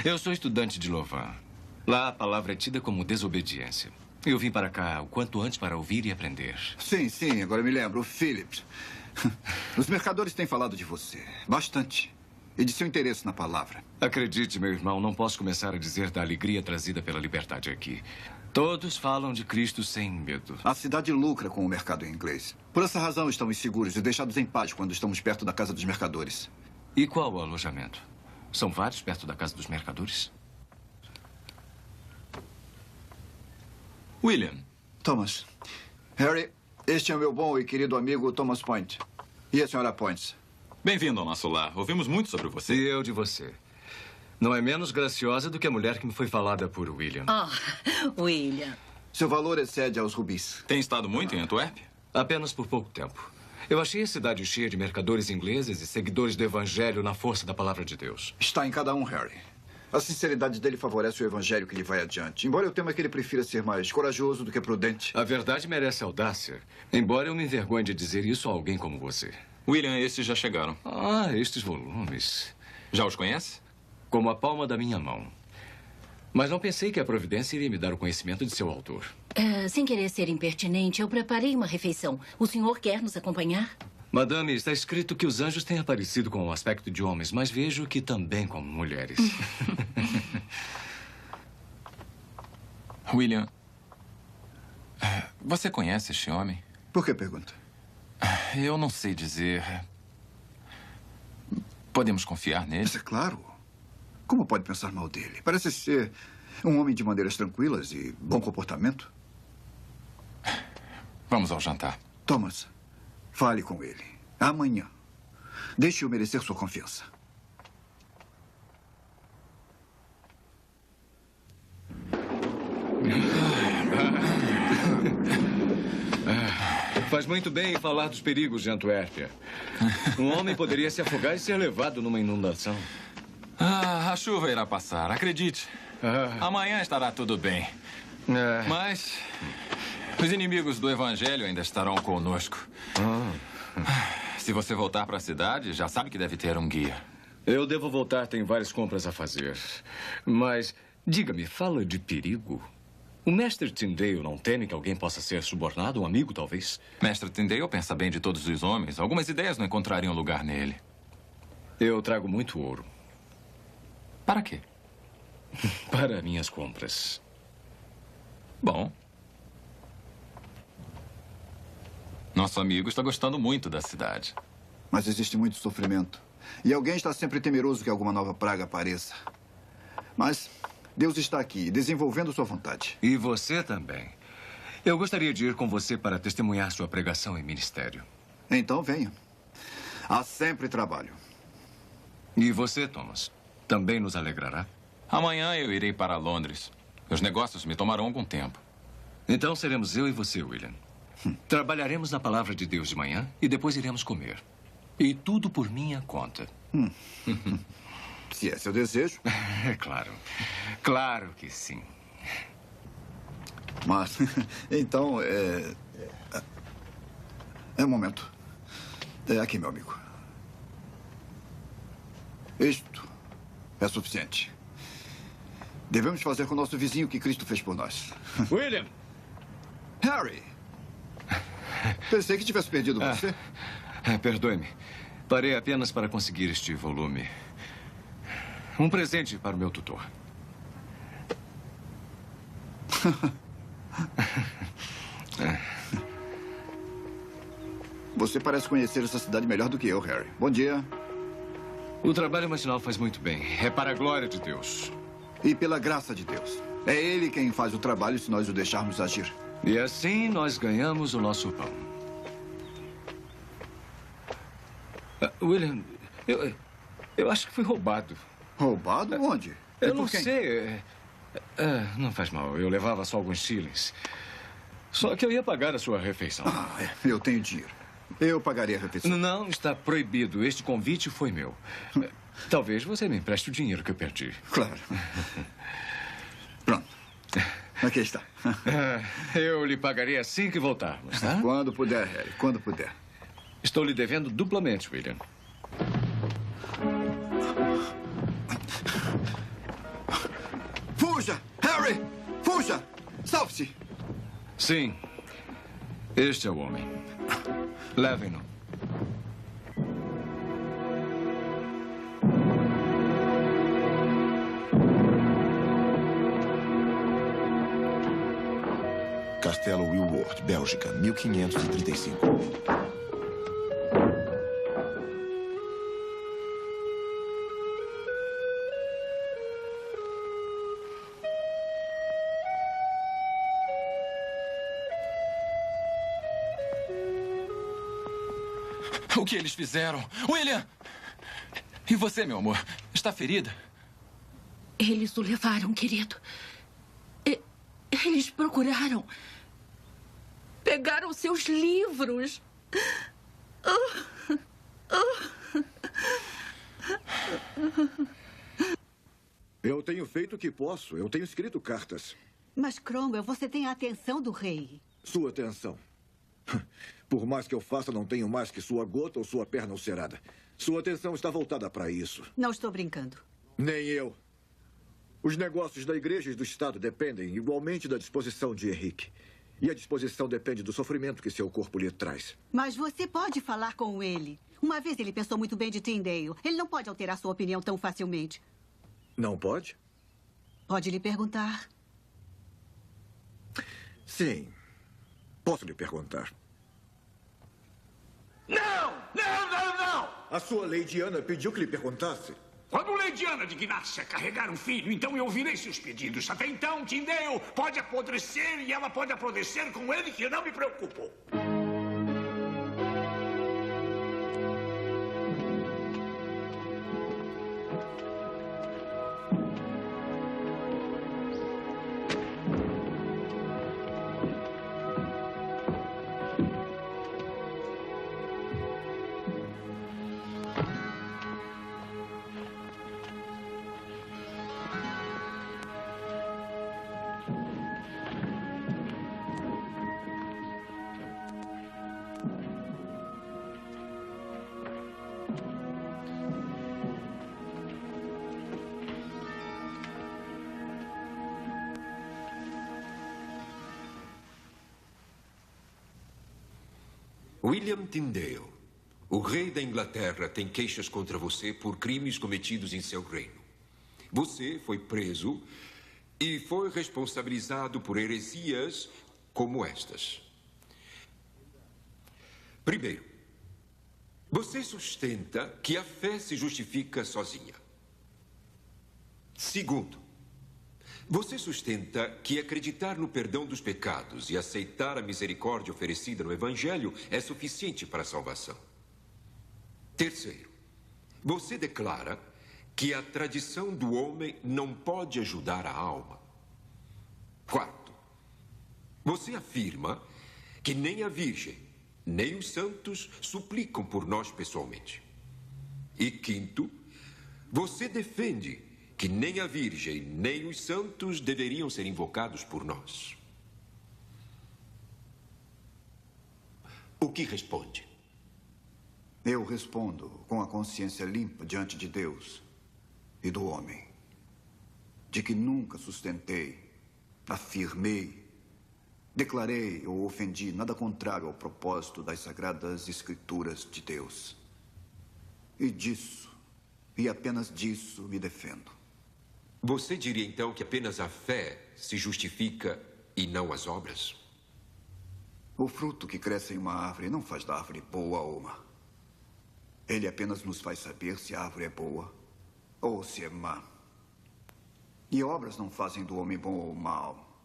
Speaker 22: Eu sou estudante de Louvain. Lá a palavra é tida como desobediência. Eu vim para cá o quanto antes para ouvir e aprender.
Speaker 5: Sim, agora me lembro. O Phillips. Os mercadores têm falado de você. Bastante. E de seu interesse na palavra.
Speaker 22: Acredite, meu irmão, não posso começar a dizer da alegria trazida pela liberdade aqui. Todos falam de Cristo sem medo.
Speaker 5: A cidade lucra com o mercado inglês. Por essa razão estamos seguros e deixados em paz quando estamos perto da casa dos mercadores.
Speaker 22: E qual o alojamento? São vários perto da casa dos mercadores? William.
Speaker 5: Thomas. Harry, este é o meu bom e querido amigo Thomas Point. E a senhora Points.
Speaker 22: Bem-vindo ao nosso lar. Ouvimos muito sobre você. E eu de você. Não é menos graciosa do que a mulher que me foi falada por William.
Speaker 4: William.
Speaker 5: Seu valor excede aos rubis.
Speaker 22: Tem estado muito em Antuérpia? Apenas por pouco tempo. Eu achei a cidade cheia de mercadores ingleses e seguidores do Evangelho na força da palavra de Deus.
Speaker 5: Está em cada um, Harry. A sinceridade dele favorece o evangelho que lhe vai adiante. Embora eu tema que ele prefira ser mais corajoso do que prudente.
Speaker 22: A verdade merece audácia. Embora eu me envergonhe de dizer isso a alguém como você. William, estes já chegaram. Estes volumes. Já os conhece? Como a palma da minha mão. Mas não pensei que a providência iria me dar o conhecimento de seu autor.
Speaker 4: Sem querer ser impertinente, eu preparei uma refeição. O senhor quer nos acompanhar?
Speaker 22: Madame, está escrito que os anjos têm aparecido com o aspecto de homens, mas vejo que também como mulheres.
Speaker 12: William, você conhece este homem?
Speaker 5: Por que pergunta?
Speaker 12: Eu não sei dizer. Podemos confiar nele?
Speaker 5: Mas é claro. Como pode pensar mal dele? Parece ser um homem de maneiras tranquilas e bom comportamento.
Speaker 12: Vamos ao jantar.
Speaker 5: Thomas, fale com ele. Amanhã. Deixe-o merecer sua confiança.
Speaker 22: Faz muito bem falar dos perigos de Antuérpia. Um homem poderia se afogar e ser levado numa inundação.
Speaker 12: A chuva irá passar, acredite. Amanhã estará tudo bem. Mas os inimigos do Evangelho ainda estarão conosco. Se você voltar para a cidade, já sabe que deve ter um guia.
Speaker 22: Eu devo voltar, tenho várias compras a fazer. Mas, diga-me, fala de perigo? O mestre Tyndale não teme que alguém possa ser subornado? Um amigo, talvez?
Speaker 12: Mestre Tyndale pensa bem de todos os homens. Algumas ideias não encontrariam lugar nele.
Speaker 22: Eu trago muito ouro.
Speaker 12: Para quê?
Speaker 22: Para minhas compras.
Speaker 12: Bom. Nosso amigo está gostando muito da cidade.
Speaker 5: Mas existe muito sofrimento. E alguém está sempre temeroso que alguma nova praga apareça. Mas Deus está aqui, desenvolvendo sua vontade.
Speaker 22: E você também. Eu gostaria de ir com você para testemunhar sua pregação e ministério.
Speaker 5: Então venha. Há sempre trabalho.
Speaker 22: E você, Thomas, também nos alegrará?
Speaker 12: Amanhã eu irei para Londres. Os negócios me tomarão algum tempo.
Speaker 22: Então seremos eu e você, William. Trabalharemos na palavra de Deus de manhã e depois iremos comer. E tudo por minha conta.
Speaker 5: Se é seu desejo.
Speaker 22: É claro. Claro que sim.
Speaker 5: Mas, então, é um momento. É aqui, meu amigo. Isto é suficiente. Devemos fazer com o nosso vizinho o que Cristo fez por nós.
Speaker 22: William!
Speaker 5: Harry! Pensei que tivesse perdido você.
Speaker 22: Perdoe-me. Parei apenas para conseguir este volume. Um presente para o meu tutor.
Speaker 5: Você parece conhecer essa cidade melhor do que eu, Harry. Bom dia.
Speaker 22: O trabalho matinal faz muito bem. É para a glória de Deus.
Speaker 5: E pela graça de Deus. É Ele quem faz o trabalho se nós o deixarmos agir.
Speaker 22: E assim nós ganhamos o nosso pão. William, eu acho que fui roubado.
Speaker 5: Roubado? Onde?
Speaker 22: Eu não sei. Não faz mal. Eu levava só alguns shillings. Só que eu ia pagar a sua refeição.
Speaker 5: Eu tenho dinheiro. Eu pagaria a refeição.
Speaker 22: Não, está proibido. Este convite foi meu. Talvez você me empreste o dinheiro que eu perdi.
Speaker 5: Claro. Pronto. Aqui está.
Speaker 22: Eu lhe pagarei assim que voltarmos, tá?
Speaker 5: Quando puder, Harry. Quando puder.
Speaker 22: Estou lhe devendo duplamente, William.
Speaker 5: Fuja! Harry! Fuja! Salve-se!
Speaker 22: Sim. Este é o homem. Levem-no.
Speaker 1: Castelo Wilward, Bélgica, 1535.
Speaker 12: O que eles fizeram? William! E você, meu amor? Está ferida?
Speaker 4: Eles o levaram, querido. Eles procuraram. Pegaram seus livros.
Speaker 3: Eu tenho feito o que posso. Eu tenho escrito cartas.
Speaker 18: Mas, Cromwell, você tem a atenção do rei.
Speaker 3: Sua atenção. Por mais que eu faça, não tenho mais que sua gota ou sua perna ulcerada. Sua atenção está voltada para isso.
Speaker 18: Não estou brincando.
Speaker 3: Nem eu. Os negócios da igreja e do Estado dependem igualmente da disposição de Henrique. E a disposição depende do sofrimento que seu corpo lhe traz.
Speaker 18: Mas você pode falar com ele. Uma vez ele pensou muito bem de Tyndale. Ele não pode alterar sua opinião tão facilmente.
Speaker 3: Não pode?
Speaker 18: Pode lhe perguntar.
Speaker 3: Sim. Posso lhe perguntar?
Speaker 15: Não! Não, não, não!
Speaker 3: A sua Lady Ana pediu que lhe perguntasse.
Speaker 17: Quando Lady Ana dignar-se a carregar um filho, então eu ouvirei seus pedidos. Até então, Tyndale pode apodrecer e ela pode apodrecer com ele, que eu não me preocupo.
Speaker 2: William Tyndale, o rei da Inglaterra tem queixas contra você por crimes cometidos em seu reino. Você foi preso e foi responsabilizado por heresias como estas. Primeiro, você sustenta que a fé se justifica sozinha. Segundo, você sustenta que acreditar no perdão dos pecados e aceitar a misericórdia oferecida no Evangelho é suficiente para a salvação. Terceiro, você declara que a tradição do homem não pode ajudar a alma. Quarto, você afirma que nem a Virgem, nem os santos suplicam por nós pessoalmente. E quinto, você defende que nem a Virgem, nem os santos deveriam ser invocados por nós. O que responde?
Speaker 5: Eu respondo com a consciência limpa diante de Deus e do homem, de que nunca sustentei, afirmei, declarei ou ofendi nada contrário ao propósito das Sagradas Escrituras de Deus. E disso, e apenas disso, me defendo.
Speaker 2: Você diria então que apenas a fé se justifica e não as obras?
Speaker 5: O fruto que cresce em uma árvore não faz da árvore boa ou má. Ele apenas nos faz saber se a árvore é boa ou se é má. E obras não fazem do homem bom ou mau.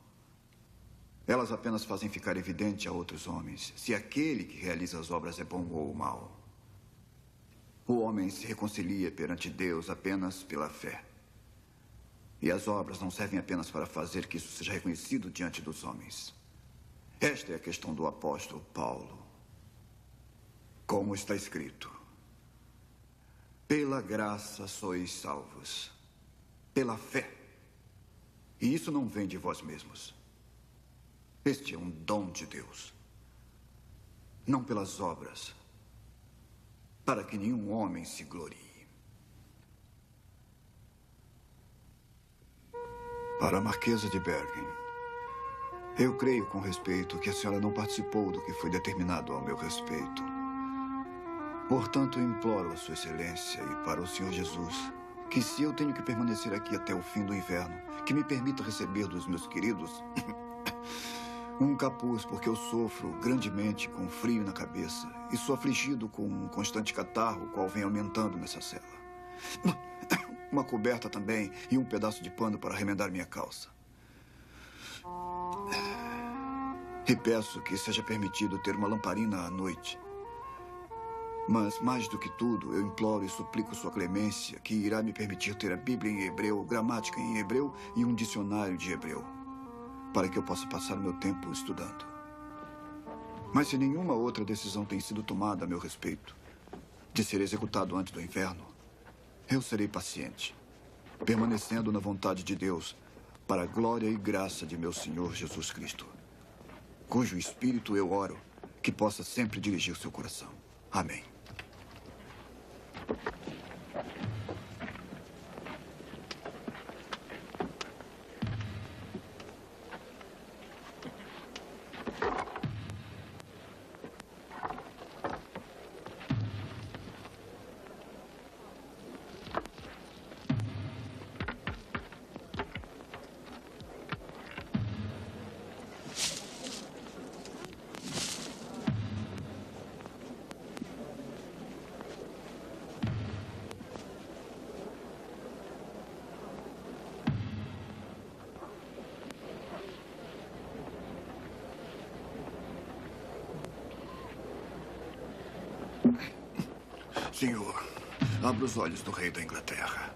Speaker 5: Elas apenas fazem ficar evidente a outros homens se aquele que realiza as obras é bom ou mau. O homem se reconcilia perante Deus apenas pela fé. E as obras não servem apenas para fazer que isso seja reconhecido diante dos homens. Esta é a questão do apóstolo Paulo. Como está escrito: pela graça sois salvos, pela fé. E isso não vem de vós mesmos. Este é um dom de Deus. Não pelas obras, para que nenhum homem se glorie. Para a Marquesa de Bergen, eu creio com respeito que a senhora não participou do que foi determinado ao meu respeito. Portanto, eu imploro a Sua Excelência e para o Senhor Jesus que, se eu tenho que permanecer aqui até o fim do inverno, que me permita receber dos meus queridos um capuz, porque eu sofro grandemente com frio na cabeça e sou afligido com um constante catarro, o qual vem aumentando nessa cela. Uma coberta também e um pedaço de pano para remendar minha calça. E peço que seja permitido ter uma lamparina à noite. Mas, mais do que tudo, eu imploro e suplico Sua clemência, que irá me permitir ter a Bíblia em hebreu, gramática em hebreu e um dicionário de hebreu, para que eu possa passar o meu tempo estudando. Mas se nenhuma outra decisão tem sido tomada a meu respeito, de ser executado antes do inverno, eu serei paciente, permanecendo na vontade de Deus, para a glória e graça de meu Senhor Jesus Cristo, cujo Espírito eu oro que possa sempre dirigir seu coração. Amém. Senhor, abra os olhos do rei da Inglaterra.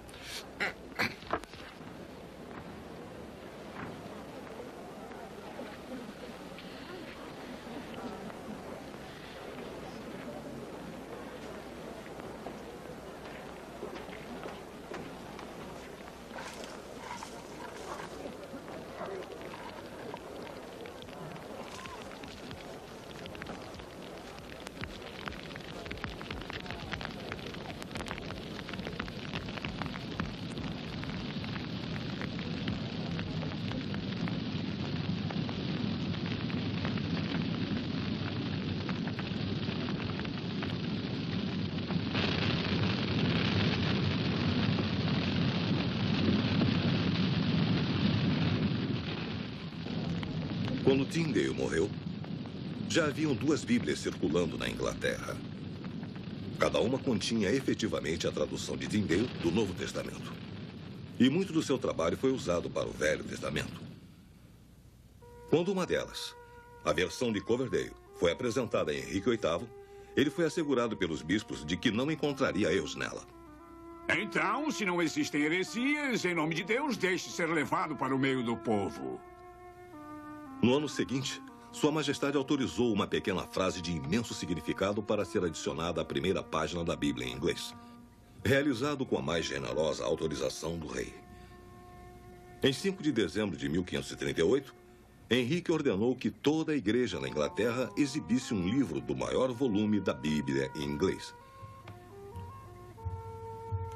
Speaker 9: Quando Tyndale morreu, já haviam 2 Bíblias circulando na Inglaterra. Cada uma continha efetivamente a tradução de Tyndale do Novo Testamento. E muito do seu trabalho foi usado para o Velho Testamento. Quando uma delas, a versão de Coverdale, foi apresentada a Henrique VIII, ele foi assegurado pelos bispos de que não encontraria erros nela.
Speaker 17: Então, se não existem heresias, em nome de Deus, deixe ser levado para o meio do povo.
Speaker 9: No ano seguinte, Sua Majestade autorizou uma pequena frase de imenso significado para ser adicionada à primeira página da Bíblia em inglês, realizado com a mais generosa autorização do rei. Em 5 de dezembro de 1538, Henrique ordenou que toda a igreja na Inglaterra exibisse um livro do maior volume da Bíblia em inglês.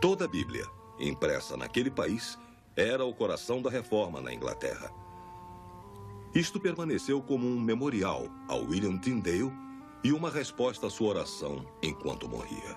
Speaker 9: Toda a Bíblia, impressa naquele país, era o coração da reforma na Inglaterra. Isto permaneceu como um memorial ao William Tyndale e uma resposta à sua oração enquanto morria.